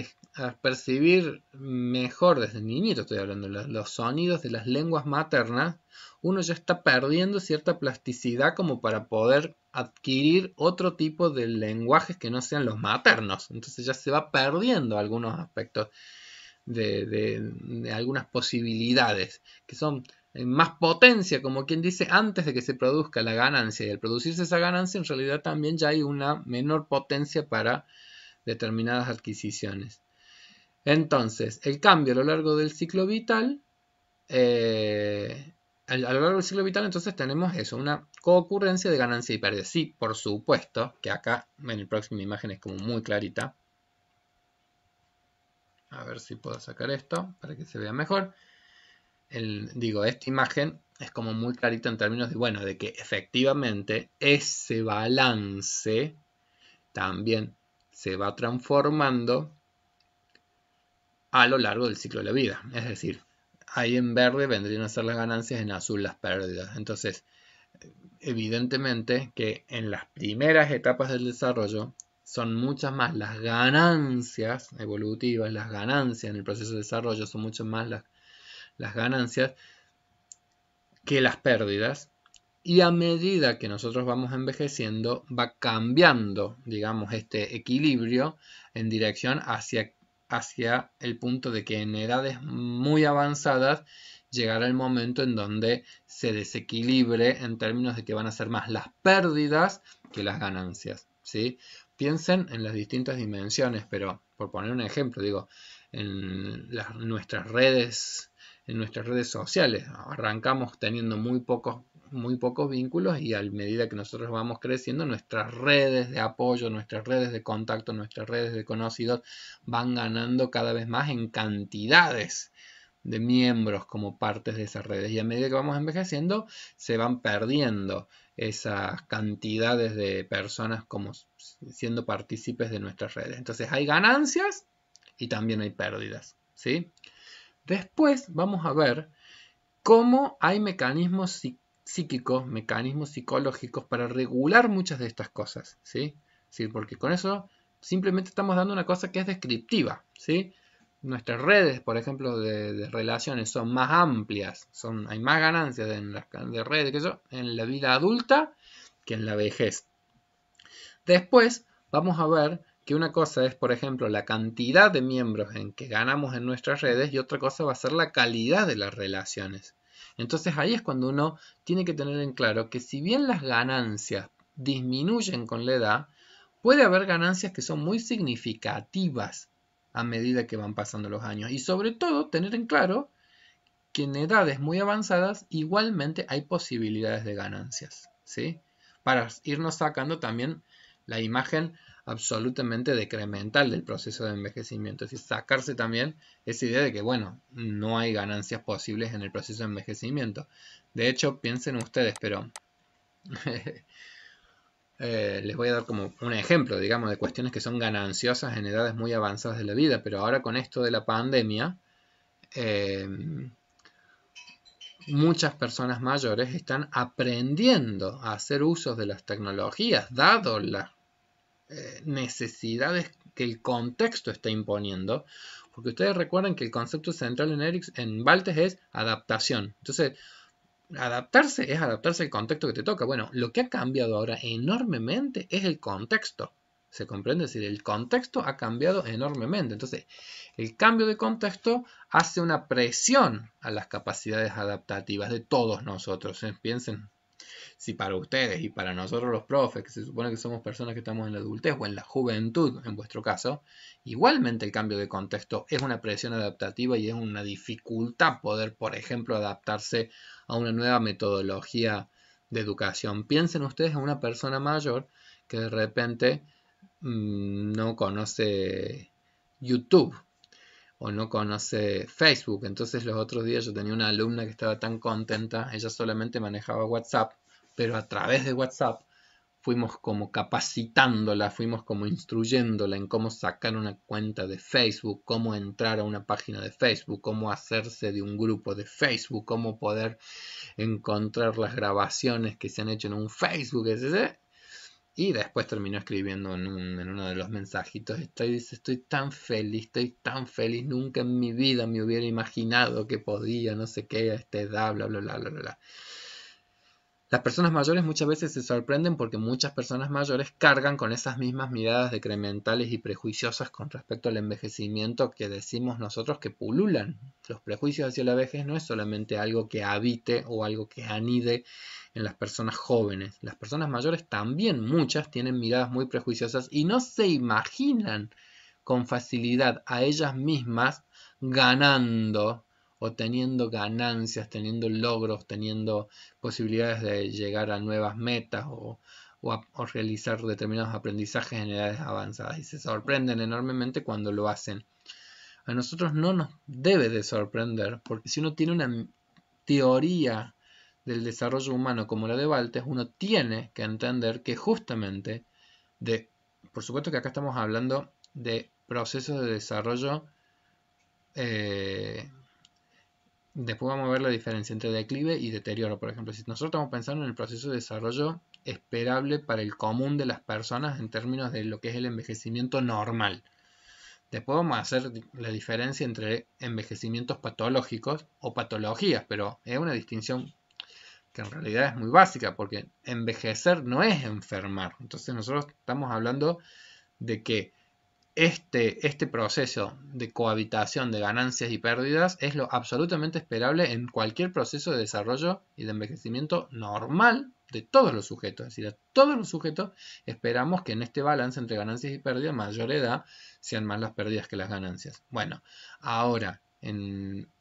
percibir mejor desde niñito, estoy hablando, los sonidos de las lenguas maternas, uno ya está perdiendo cierta plasticidad como para poder adquirir otro tipo de lenguajes que no sean los maternos. Entonces ya se va perdiendo algunos aspectos de algunas posibilidades que son más potencia, como quien dice, antes de que se produzca la ganancia. Y al producirse esa ganancia, en realidad también ya hay una menor potencia para determinadas adquisiciones. Entonces, el cambio a lo largo del ciclo vital, a lo largo del ciclo vital, entonces tenemos eso, una coocurrencia de ganancia y pérdida. Sí, por supuesto, que acá en la próxima imagen es como muy clarita. A ver si puedo sacar esto para que se vea mejor. Esta imagen es como muy clarita en términos de, bueno, de que efectivamente ese balance también se va transformando a lo largo del ciclo de la vida. Es decir, ahí en verde vendrían a ser las ganancias, en azul las pérdidas. Entonces, evidentemente que en las primeras etapas del desarrollo son muchas más las ganancias evolutivas, las ganancias en el proceso de desarrollo son mucho más las ganancias que las pérdidas, y a medida que nosotros vamos envejeciendo va cambiando, digamos, este equilibrio en dirección hacia el punto de que en edades muy avanzadas llegará el momento en donde se desequilibre en términos de que van a ser más las pérdidas que las ganancias, ¿sí? Piensen en las distintas dimensiones, pero por poner un ejemplo, digo, en nuestras redes sociales. Arrancamos teniendo muy pocos vínculos y a medida que nosotros vamos creciendo, nuestras redes de apoyo, nuestras redes de contacto, nuestras redes de conocidos van ganando cada vez más en cantidades de miembros como partes de esas redes. Y a medida que vamos envejeciendo, se van perdiendo esas cantidades de personas como siendo partícipes de nuestras redes. Entonces hay ganancias y también hay pérdidas, ¿sí? Después vamos a ver cómo hay mecanismos psíquicos, mecanismos psicológicos para regular muchas de estas cosas, ¿sí? ¿Sí? Porque con eso simplemente estamos dando una cosa que es descriptiva, ¿sí? Nuestras redes, por ejemplo, de relaciones son más amplias, hay más ganancias en las de redes que eso, en la vida adulta que en la vejez. Después vamos a ver que una cosa es, por ejemplo, la cantidad de miembros en que ganamos en nuestras redes y otra cosa va a ser la calidad de las relaciones. Entonces ahí es cuando uno tiene que tener en claro que si bien las ganancias disminuyen con la edad, puede haber ganancias que son muy significativas a medida que van pasando los años. Y sobre todo tener en claro que en edades muy avanzadas igualmente hay posibilidades de ganancias, ¿sí? Para irnos sacando también la imagen absolutamente decremental del proceso de envejecimiento. Es decir, sacarse también esa idea de que, bueno, no hay ganancias posibles en el proceso de envejecimiento. De hecho, piensen ustedes, pero les voy a dar como un ejemplo, digamos, de cuestiones que son gananciosas en edades muy avanzadas de la vida, pero ahora con esto de la pandemia, muchas personas mayores están aprendiendo a hacer usos de las tecnologías, dado las necesidades que el contexto está imponiendo, porque ustedes recuerdan que el concepto central en Baltes es adaptación. Entonces, adaptarse es adaptarse al contexto que te toca. Bueno, lo que ha cambiado ahora enormemente es el contexto. ¿Se comprende? Es decir, el contexto ha cambiado enormemente. Entonces, el cambio de contexto hace una presión a las capacidades adaptativas de todos nosotros. Piensen, si para ustedes y para nosotros los profes, que se supone que somos personas que estamos en la adultez o en la juventud, en vuestro caso, igualmente el cambio de contexto es una presión adaptativa y es una dificultad poder, por ejemplo, adaptarse a una nueva metodología de educación. Piensen ustedes en una persona mayor que de repente no conoce YouTube o no conoce Facebook. Entonces los otros días yo tenía una alumna que estaba tan contenta, ella solamente manejaba WhatsApp, pero a través de WhatsApp fuimos como capacitándola, fuimos como instruyéndola en cómo sacar una cuenta de Facebook, cómo entrar a una página de Facebook, cómo hacerse de un grupo de Facebook, cómo poder encontrar las grabaciones que se han hecho en un Facebook, etc. Y después terminó escribiendo en uno de los mensajitos, estoy tan feliz, nunca en mi vida me hubiera imaginado que podía, no sé qué, a esta edad, bla, bla, bla, bla, bla. Las personas mayores muchas veces se sorprenden porque muchas personas mayores cargan con esas mismas miradas decrementales y prejuiciosas con respecto al envejecimiento que decimos nosotros que pululan. Los prejuicios hacia la vejez no es solamente algo que habite o algo que anide en las personas jóvenes. Las personas mayores también, muchas, tienen miradas muy prejuiciosas y no se imaginan con facilidad a ellas mismas ganando o teniendo ganancias, teniendo logros, teniendo posibilidades de llegar a nuevas metas o realizar determinados aprendizajes en edades avanzadas y se sorprenden enormemente cuando lo hacen. A nosotros no nos debe de sorprender porque si uno tiene una teoría del desarrollo humano como la de Baltes, uno tiene que entender que justamente por supuesto que acá estamos hablando de procesos de desarrollo. Después vamos a ver la diferencia entre declive y deterioro. Por ejemplo, si nosotros estamos pensando en el proceso de desarrollo esperable para el común de las personas en términos de lo que es el envejecimiento normal. Después vamos a hacer la diferencia entre envejecimientos patológicos o patologías, pero es una distinción que en realidad es muy básica, porque envejecer no es enfermar. Entonces nosotros estamos hablando de que este proceso de cohabitación de ganancias y pérdidas es lo absolutamente esperable en cualquier proceso de desarrollo y de envejecimiento normal de todos los sujetos. Es decir, a todos los sujetos esperamos que en este balance entre ganancias y pérdidas, mayor edad, sean más las pérdidas que las ganancias. Bueno, ahora,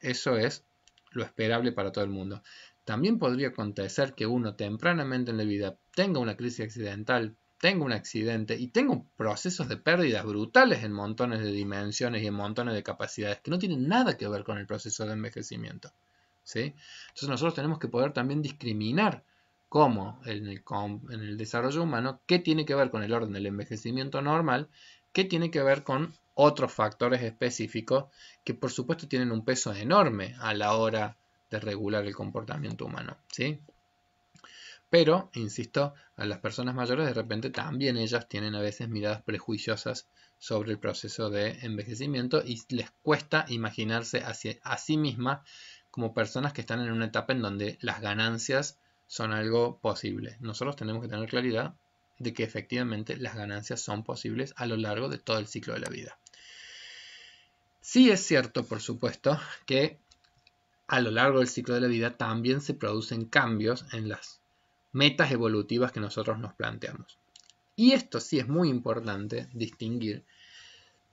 eso es lo esperable para todo el mundo. También podría acontecer que uno tempranamente en la vida tenga una crisis accidental, tengo un accidente y tengo procesos de pérdidas brutales en montones de dimensiones y en montones de capacidades que no tienen nada que ver con el proceso de envejecimiento. ¿Sí? Entonces nosotros tenemos que poder también discriminar cómo en el desarrollo humano, qué tiene que ver con el orden del envejecimiento normal, qué tiene que ver con otros factores específicos que por supuesto tienen un peso enorme a la hora de regular el comportamiento humano. ¿Sí? Pero, insisto, a las personas mayores de repente también ellas tienen a veces miradas prejuiciosas sobre el proceso de envejecimiento y les cuesta imaginarse a sí mismas como personas que están en una etapa en donde las ganancias son algo posible. Nosotros tenemos que tener claridad de que efectivamente las ganancias son posibles a lo largo de todo el ciclo de la vida. Sí es cierto, por supuesto, que a lo largo del ciclo de la vida también se producen cambios en las metas evolutivas que nosotros nos planteamos. Y esto sí es muy importante distinguir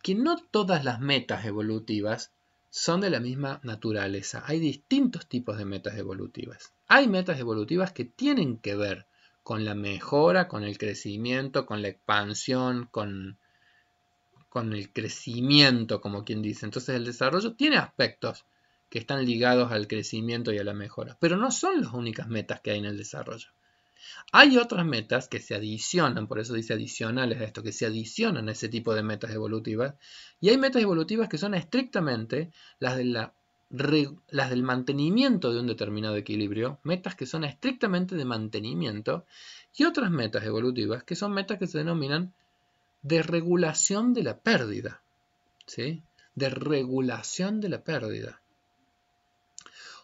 que no todas las metas evolutivas son de la misma naturaleza. Hay distintos tipos de metas evolutivas. Hay metas evolutivas que tienen que ver con la mejora, con el crecimiento, con la expansión, con el crecimiento, como quien dice. Entonces el desarrollo tiene aspectos que están ligados al crecimiento y a la mejora, pero no son las únicas metas que hay en el desarrollo. Hay otras metas que se adicionan, por eso dice adicionales a esto, que se adicionan a ese tipo de metas evolutivas, y hay metas evolutivas que son estrictamente las del mantenimiento de un determinado equilibrio, metas que son estrictamente de mantenimiento, y otras metas evolutivas que son metas que se denominan de regulación de la pérdida, ¿sí? De regulación de la pérdida.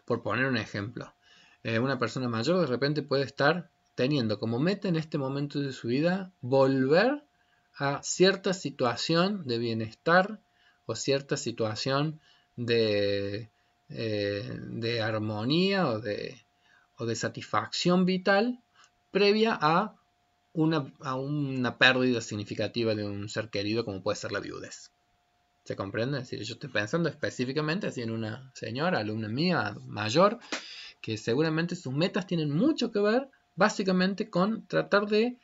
Por poner un ejemplo, una persona mayor de repente puede estar teniendo como meta en este momento de su vida volver a cierta situación de bienestar o cierta situación de armonía o de satisfacción vital previa a una pérdida significativa de un ser querido como puede ser la viudez. ¿Se comprende? Es decir, yo estoy pensando específicamente así en una señora, alumna mía, mayor, que seguramente sus metas tienen mucho que ver básicamente con tratar de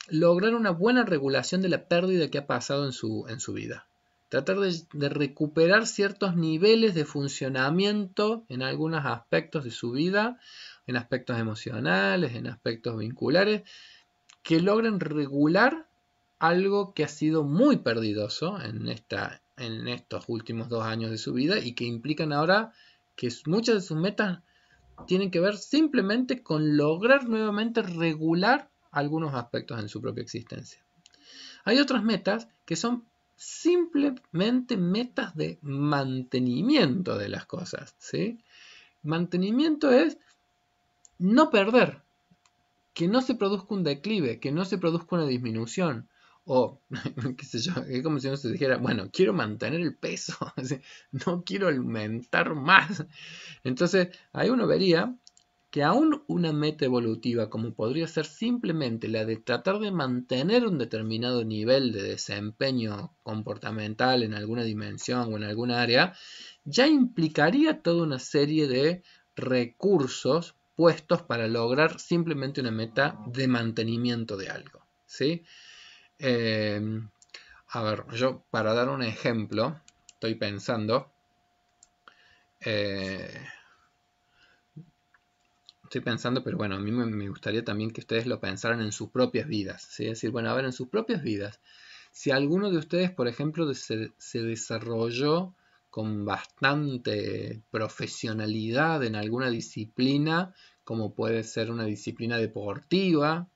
lograr una buena regulación de la pérdida que ha pasado en su vida. Tratar de recuperar ciertos niveles de funcionamiento en algunos aspectos de su vida, en aspectos emocionales, en aspectos vinculares, que logren regular algo que ha sido muy perdidoso en estos últimos 2 años de su vida y que implican ahora que muchas de sus metas tienen que ver simplemente con lograr nuevamente regular algunos aspectos en su propia existencia. Hay otras metas que son simplemente metas de mantenimiento de las cosas, ¿sí? Mantenimiento es no perder, que no se produzca un declive, que no se produzca una disminución. O, qué sé yo, es como si uno se dijera, bueno, quiero mantener el peso, no quiero aumentar más. Entonces, ahí uno vería que aún una meta evolutiva, como podría ser simplemente la de tratar de mantener un determinado nivel de desempeño comportamental en alguna dimensión o en alguna área, ya implicaría toda una serie de recursos puestos para lograr simplemente una meta de mantenimiento de algo, ¿sí? A ver, yo para dar un ejemplo, estoy pensando, pero bueno, a mí me gustaría también que ustedes lo pensaran en sus propias vidas, ¿sí? Es decir, bueno, a ver, en sus propias vidas, si alguno de ustedes, por ejemplo, se desarrolló con bastante profesionalidad en alguna disciplina, como puede ser una disciplina deportiva,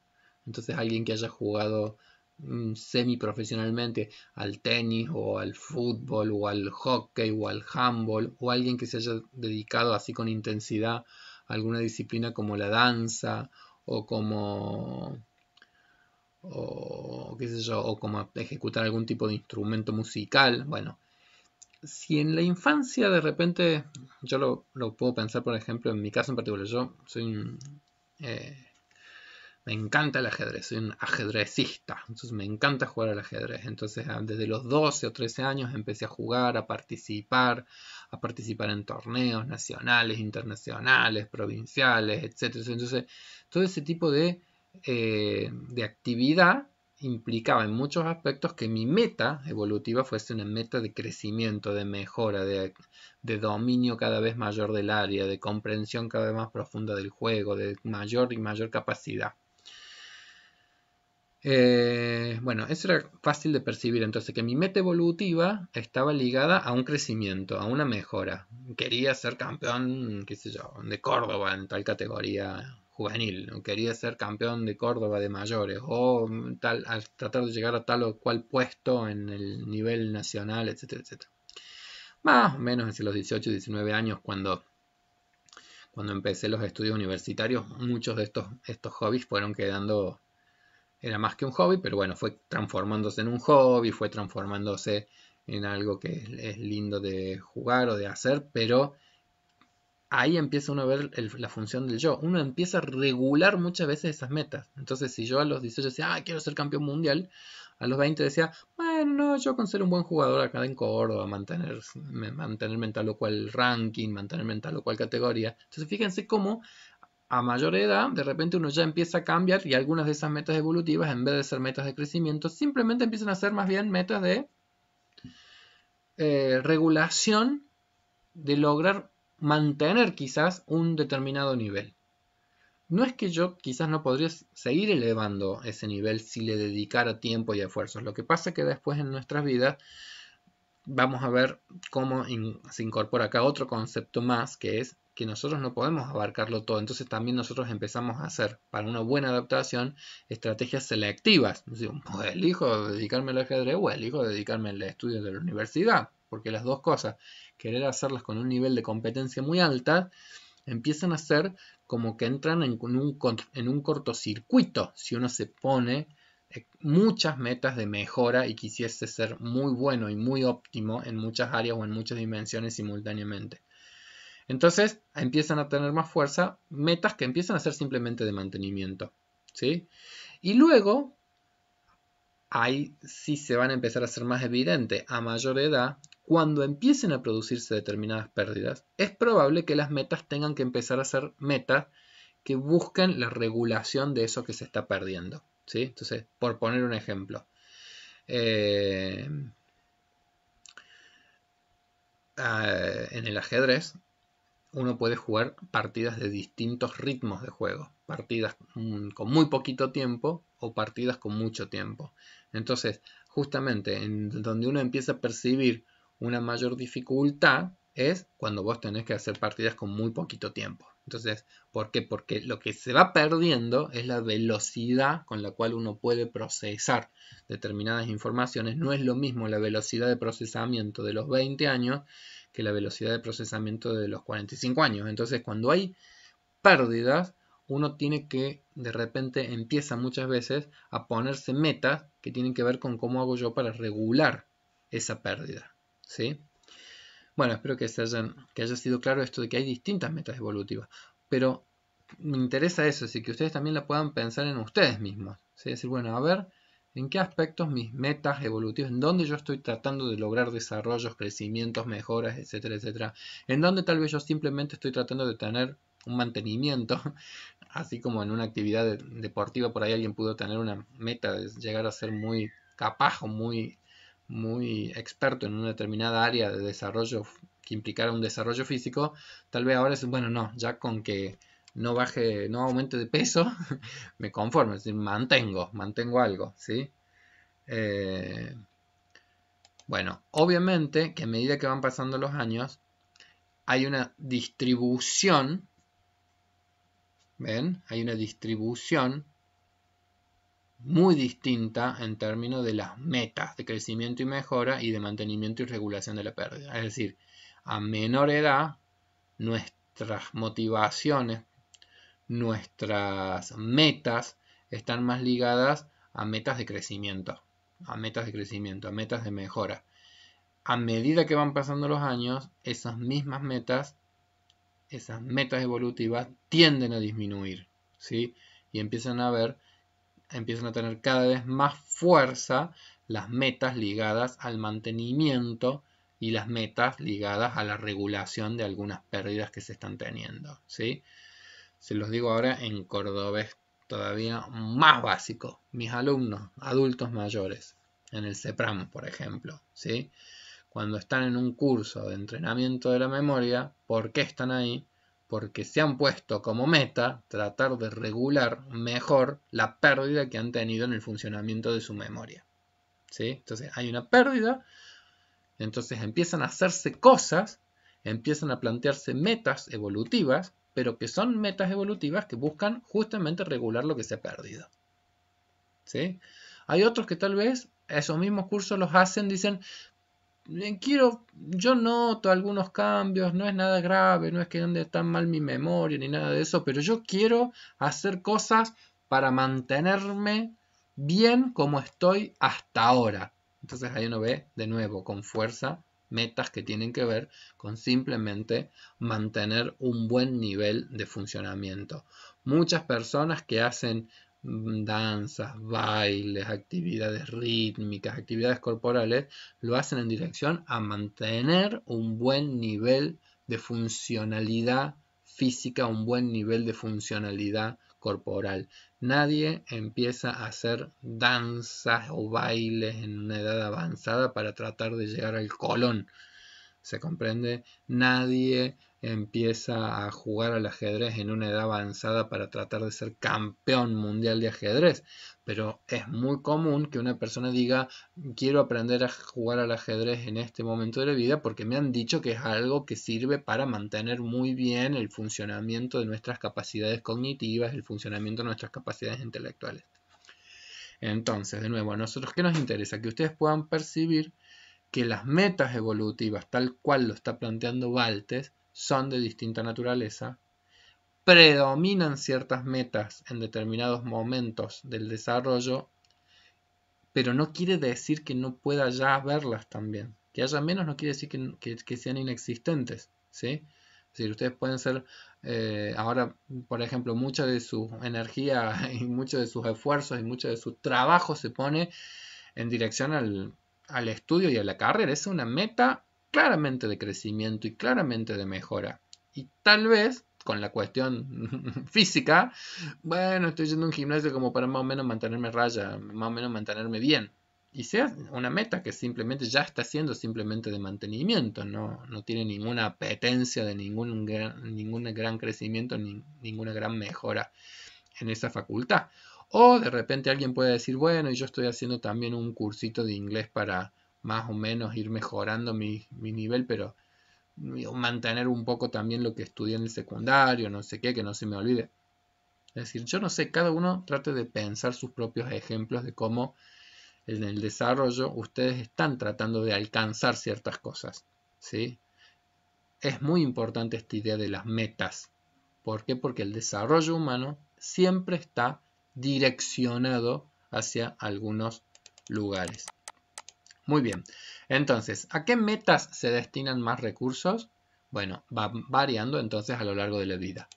entonces alguien que haya jugado semiprofesionalmente al tenis o al fútbol o al hockey o al handball, o alguien que se haya dedicado así con intensidad a alguna disciplina como la danza o como qué sé yo, o como ejecutar algún tipo de instrumento musical. Bueno, si en la infancia de repente, yo lo puedo pensar, por ejemplo, en mi caso en particular, yo soy me encanta el ajedrez, soy un ajedrecista, entonces me encanta jugar al ajedrez. Entonces desde los 12 o 13 años empecé a jugar, a participar en torneos nacionales, internacionales, provinciales, etc. Entonces todo ese tipo de actividad implicaba en muchos aspectos que mi meta evolutiva fuese una meta de crecimiento, de mejora, de dominio cada vez mayor del área, de comprensión cada vez más profunda del juego, de mayor y mayor capacidad. Bueno, eso era fácil de percibir, entonces que mi meta evolutiva estaba ligada a un crecimiento, a una mejora. Quería ser campeón, qué sé yo, de Córdoba en tal categoría juvenil, quería ser campeón de Córdoba de mayores, o tratar de llegar a tal o cual puesto en el nivel nacional, etcétera, etcétera. Más o menos hacia los 18, 19 años, cuando empecé los estudios universitarios, muchos de estos hobbies fueron quedando. Era más que un hobby, pero bueno, fue transformándose en un hobby, fue transformándose en algo que es lindo de jugar o de hacer, pero ahí empieza uno a ver la función del yo. Uno empieza a regular muchas veces esas metas. Entonces, si yo a los 18 decía, quiero ser campeón mundial, a los 20 decía, bueno, no, yo con ser un buen jugador acá en Córdoba, mantenerme en tal o cual ranking, mantenerme en tal o cual categoría. Entonces, fíjense cómo a mayor edad, de repente uno ya empieza a cambiar y algunas de esas metas evolutivas, en vez de ser metas de crecimiento, simplemente empiezan a ser más bien metas de regulación, de lograr mantener quizás un determinado nivel. No es que yo quizás no podría seguir elevando ese nivel si le dedicara tiempo y esfuerzos. Lo que pasa es que después en nuestras vidas vamos a ver cómo se incorpora acá otro concepto más, que es que nosotros no podemos abarcarlo todo. Entonces también nosotros empezamos a hacer, para una buena adaptación, estrategias selectivas. Es decir, pues elijo dedicarme al ajedrez o elijo dedicarme al estudio de la universidad, porque las dos cosas, querer hacerlas con un nivel de competencia muy alta, empiezan a ser como que entran en un cortocircuito si uno se pone muchas metas de mejora y quisiese ser muy bueno y muy óptimo en muchas áreas o en muchas dimensiones simultáneamente. Entonces empiezan a tener más fuerza metas que empiezan a ser simplemente de mantenimiento. ¿sí? Y luego, ahí sí se van a empezar a hacer más evidente a mayor edad, cuando empiecen a producirse determinadas pérdidas, es probable que las metas tengan que empezar a ser metas que busquen la regulación de eso que se está perdiendo, ¿sí? Entonces, por poner un ejemplo, en el ajedrez uno puede jugar partidas de distintos ritmos de juego, partidas con muy poquito tiempo o partidas con mucho tiempo. Entonces, justamente en donde uno empieza a percibir una mayor dificultad es cuando vos tenés que hacer partidas con muy poquito tiempo. Entonces, ¿por qué? Porque lo que se va perdiendo es la velocidad con la cual uno puede procesar determinadas informaciones. No es lo mismo la velocidad de procesamiento de los 20 años que la velocidad de procesamiento de los 45 años. Entonces, cuando hay pérdidas, uno tiene que, de repente, empieza muchas veces a ponerse metas que tienen que ver con cómo hago yo para regular esa pérdida, ¿sí? Bueno, espero que haya sido claro esto de que hay distintas metas evolutivas, pero me interesa eso, así que ustedes también la puedan pensar en ustedes mismos, ¿sí? Es decir, bueno, a ver, ¿en qué aspectos mis metas evolutivas, en dónde yo estoy tratando de lograr desarrollos, crecimientos, mejoras, etcétera, etcétera? En dónde tal vez yo simplemente estoy tratando de tener un mantenimiento, así como en una actividad deportiva por ahí alguien pudo tener una meta de llegar a ser muy capaz o muy experto en una determinada área de desarrollo que implicara un desarrollo físico, tal vez ahora es, bueno, no, ya con que no baje, no aumente de peso, me conformo, es decir, mantengo algo, ¿sí? Eh, bueno, obviamente que a medida que van pasando los años, hay una distribución, ¿ven? Hay una distribución muy distinta en términos de las metas de crecimiento y mejora y de mantenimiento y regulación de la pérdida. Es decir, a menor edad, nuestras motivaciones, nuestras metas están más ligadas a metas de crecimiento, a metas de crecimiento, a metas de mejora. A medida que van pasando los años, esas mismas metas, esas metas evolutivas tienden a disminuir, ¿sí? Y empiezan a tener cada vez más fuerza las metas ligadas al mantenimiento y las metas ligadas a la regulación de algunas pérdidas que se están teniendo, ¿sí? Se los digo ahora en cordobés todavía más básico. Mis alumnos, adultos mayores, en el CEPRAM, por ejemplo, ¿sí? Cuando están en un curso de entrenamiento de la memoria, ¿por qué están ahí? Porque se han puesto como meta tratar de regular mejor la pérdida que han tenido en el funcionamiento de su memoria, ¿sí? Entonces hay una pérdida, entonces empiezan a hacerse cosas, empiezan a plantearse metas evolutivas, pero que son metas evolutivas que buscan justamente regular lo que se ha perdido, ¿sí? Hay otros que tal vez esos mismos cursos los hacen, dicen, yo noto algunos cambios, no es nada grave, no es que ande tan mal mi memoria ni nada de eso, pero yo quiero hacer cosas para mantenerme bien como estoy hasta ahora. Entonces ahí uno ve de nuevo con fuerza metas que tienen que ver con simplemente mantener un buen nivel de funcionamiento. Muchas personas que hacen danzas, bailes, actividades rítmicas, actividades corporales, lo hacen en dirección a mantener un buen nivel de funcionalidad física, un buen nivel de funcionalidad corporal. Nadie empieza a hacer danzas o bailes en una edad avanzada para tratar de llegar al colón. ¿Se comprende? Nadie empieza a jugar al ajedrez en una edad avanzada para tratar de ser campeón mundial de ajedrez, pero es muy común que una persona diga, quiero aprender a jugar al ajedrez en este momento de la vida porque me han dicho que es algo que sirve para mantener muy bien el funcionamiento de nuestras capacidades cognitivas, el funcionamiento de nuestras capacidades intelectuales. Entonces, de nuevo, a nosotros, ¿qué nos interesa? Que ustedes puedan percibir que las metas evolutivas, tal cual lo está planteando Baltes, son de distinta naturaleza, predominan ciertas metas en determinados momentos del desarrollo, pero no quiere decir que no pueda ya verlas también. Que haya menos no quiere decir que sean inexistentes, ¿sí? Es decir, ustedes pueden ser, ahora, por ejemplo, mucha de su energía y muchos de sus esfuerzos y mucho de su trabajo se pone en dirección al estudio y a la carrera. Es una meta claramente de crecimiento y claramente de mejora. Y tal vez, con la cuestión física, bueno, estoy yendo a un gimnasio como para más o menos mantenerme raya, más o menos mantenerme bien. Y sea una meta que simplemente ya está siendo simplemente de mantenimiento, no tiene ninguna apetencia de ningún gran crecimiento, ni ninguna gran mejora en esa facultad. O de repente alguien puede decir, bueno, yo estoy haciendo también un cursito de inglés para más o menos ir mejorando mi nivel, pero mantener un poco también lo que estudié en el secundario, no sé qué, que no se me olvide. Es decir, yo no sé, cada uno trate de pensar sus propios ejemplos de cómo en el desarrollo ustedes están tratando de alcanzar ciertas cosas, ¿sí? Es muy importante esta idea de las metas. ¿Por qué? Porque el desarrollo humano siempre está direccionado hacia algunos lugares. Muy bien. Entonces, ¿a qué metas se destinan más recursos? Bueno, va variando entonces a lo largo de la vida.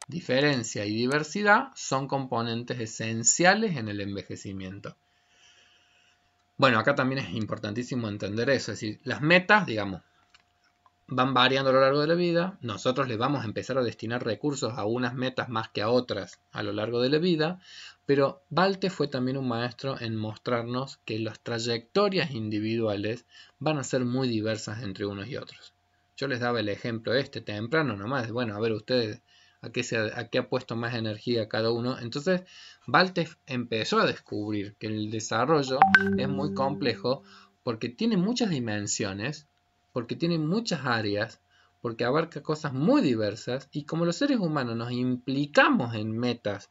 Diferencia y diversidad son componentes esenciales en el envejecimiento. Bueno, acá también es importantísimo entender eso, es decir, las metas, digamos, van variando a lo largo de la vida, nosotros le vamos a empezar a destinar recursos a unas metas más que a otras a lo largo de la vida, pero Balte fue también un maestro en mostrarnos que las trayectorias individuales van a ser muy diversas entre unos y otros. Yo les daba el ejemplo temprano nomás, bueno, a ver ustedes a qué ha puesto más energía cada uno. Entonces, Balte empezó a descubrir que el desarrollo es muy complejo porque tiene muchas dimensiones, porque tiene muchas áreas, porque abarca cosas muy diversas y como los seres humanos nos implicamos en metas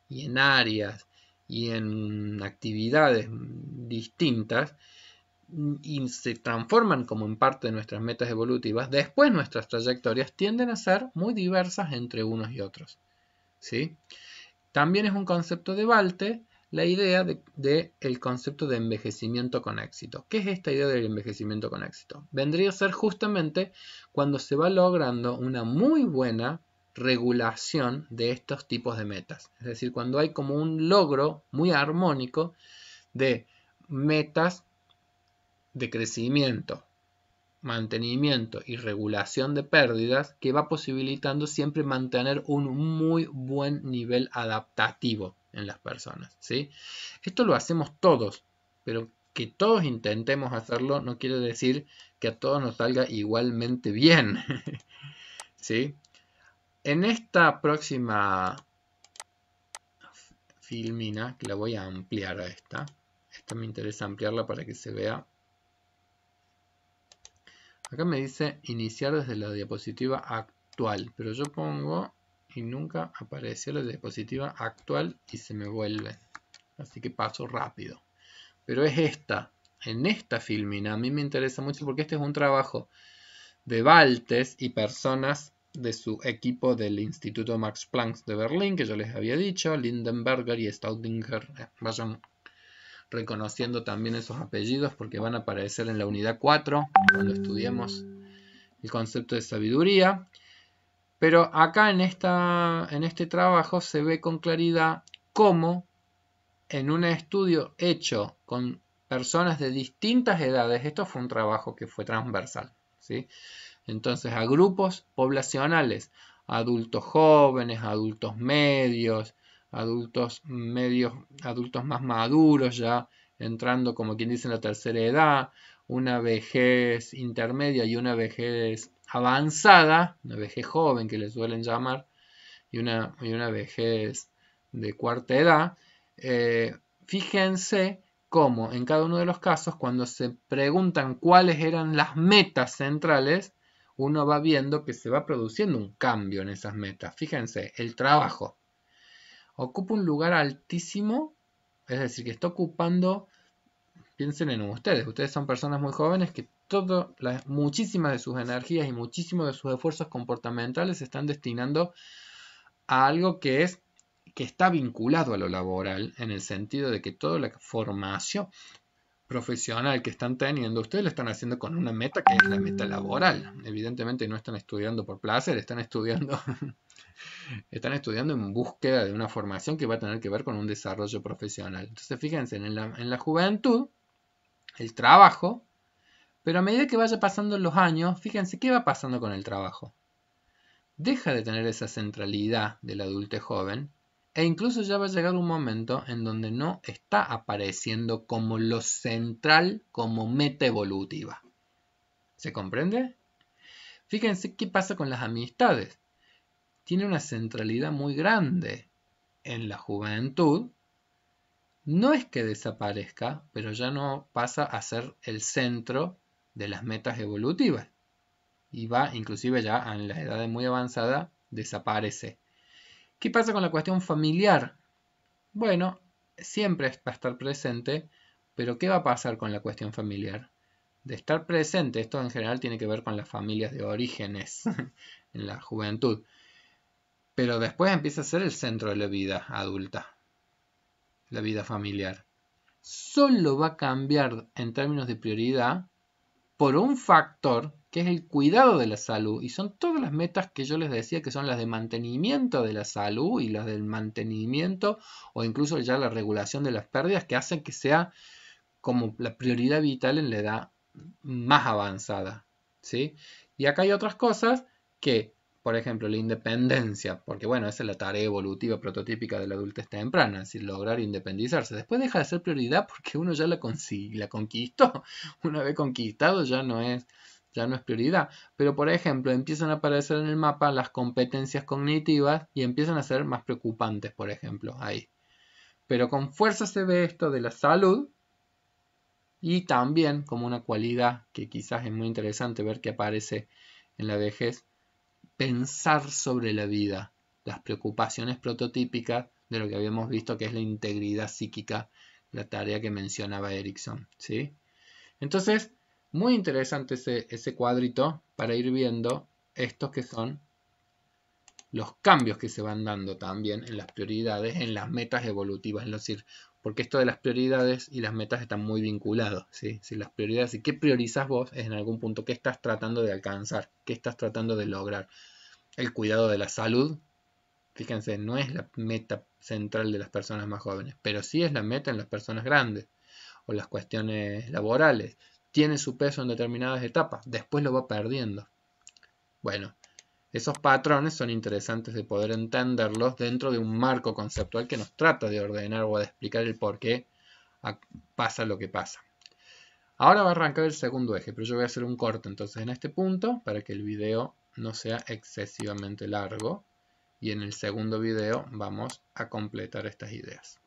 y en áreas y en actividades distintas y se transforman como en parte de nuestras metas evolutivas, después nuestras trayectorias tienden a ser muy diversas entre unos y otros, ¿sí? También es un concepto de Balte la idea del concepto de envejecimiento con éxito. ¿Qué es esta idea del envejecimiento con éxito? Vendría a ser justamente cuando se va logrando una muy buena regulación de estos tipos de metas. Es decir, cuando hay como un logro muy armónico de metas de crecimiento, mantenimiento y regulación de pérdidas que va posibilitando siempre mantener un muy buen nivel adaptativo en las personas, ¿sí? Esto lo hacemos todos, pero que todos intentemos hacerlo no quiere decir que a todos nos salga igualmente bien, ¿sí? En esta próxima filmina, que la voy a ampliar a esta me interesa ampliarla para que se vea. Acá me dice iniciar desde la diapositiva actual, pero yo pongo y nunca apareció la diapositiva actual y se me vuelve. Así que paso rápido. Pero es esta, en esta filmina, a mí me interesa mucho porque este es un trabajo de Baltes y personas de su equipo del Instituto Max Planck de Berlín, que yo les había dicho, Lindenberger y Staudinger. Vayan reconociendo también esos apellidos porque van a aparecer en la unidad 4 cuando estudiemos el concepto de sabiduría. Pero acá en este trabajo se ve con claridad cómo en un estudio hecho con personas de distintas edades, esto fue un trabajo que fue transversal, ¿sí? Entonces a grupos poblacionales, adultos jóvenes, adultos medios, adultos más maduros ya, entrando como quien dice en la tercera edad, una vejez intermedia y una vejez avanzada, una vejez joven que le suelen llamar, y una vejez de cuarta edad. Fíjense cómo en cada uno de los casos, cuando se preguntan cuáles eran las metas centrales, uno va viendo que se va produciendo un cambio en esas metas. Fíjense, el trabajo ocupa un lugar altísimo, es decir, que está ocupando, piensen en ustedes son personas muy jóvenes que muchísimas de sus energías y muchísimos de sus esfuerzos comportamentales se están destinando a algo que está vinculado a lo laboral, en el sentido de que toda la formación profesional que están teniendo, ustedes lo están haciendo con una meta que es la meta laboral. Evidentemente no están estudiando por placer, están estudiando, están estudiando en búsqueda de una formación que va a tener que ver con un desarrollo profesional. Entonces fíjense, en la juventud, el trabajo, pero a medida que vaya pasando los años, fíjense qué va pasando con el trabajo. Deja de tener esa centralidad del adulto joven e incluso ya va a llegar un momento en donde no está apareciendo como lo central, como meta evolutiva. ¿Se comprende? Fíjense qué pasa con las amistades. Tiene una centralidad muy grande en la juventud. No es que desaparezca, pero ya no pasa a ser el centro de las metas evolutivas. Y va, inclusive ya en la edad muy avanzada, desaparece. ¿Qué pasa con la cuestión familiar? Bueno, siempre va a estar presente, pero ¿qué va a pasar con la cuestión familiar? De estar presente, esto en general tiene que ver con las familias de orígenes en la juventud, pero después empieza a ser el centro de la vida adulta, la vida familiar. Solo va a cambiar en términos de prioridad por un factor que es el cuidado de la salud, y son todas las metas que yo les decía que son las de mantenimiento de la salud y las del mantenimiento o incluso ya la regulación de las pérdidas que hacen que sea como la prioridad vital en la edad más avanzada, ¿sí? Y acá hay otras cosas que, por ejemplo, la independencia, porque bueno, esa es la tarea evolutiva prototípica de la adultez temprana, es decir, lograr independizarse. Después deja de ser prioridad porque uno ya la conquistó. Una vez conquistado ya no es prioridad. Pero, por ejemplo, empiezan a aparecer en el mapa las competencias cognitivas y empiezan a ser más preocupantes, por ejemplo, ahí. Pero con fuerza se ve esto de la salud y también como una cualidad que quizás es muy interesante ver que aparece en la vejez, pensar sobre la vida, las preocupaciones prototípicas de lo que habíamos visto que es la integridad psíquica, la tarea que mencionaba Erickson, ¿sí? Entonces, muy interesante ese cuadrito para ir viendo estos que son los cambios que se van dando también en las prioridades, en las metas evolutivas, es decir, porque esto de las prioridades y las metas están muy vinculados, ¿sí? Si las prioridades y qué priorizas vos es en algún punto qué estás tratando de alcanzar, qué estás tratando de lograr. El cuidado de la salud, fíjense, no es la meta central de las personas más jóvenes, pero sí es la meta en las personas grandes, o las cuestiones laborales. Tiene su peso en determinadas etapas, después lo va perdiendo. Bueno, esos patrones son interesantes de poder entenderlos dentro de un marco conceptual que nos trata de ordenar o de explicar el por qué pasa lo que pasa. Ahora va a arrancar el segundo eje, pero yo voy a hacer un corte entonces en este punto para que el video no sea excesivamente largo y en el segundo video vamos a completar estas ideas.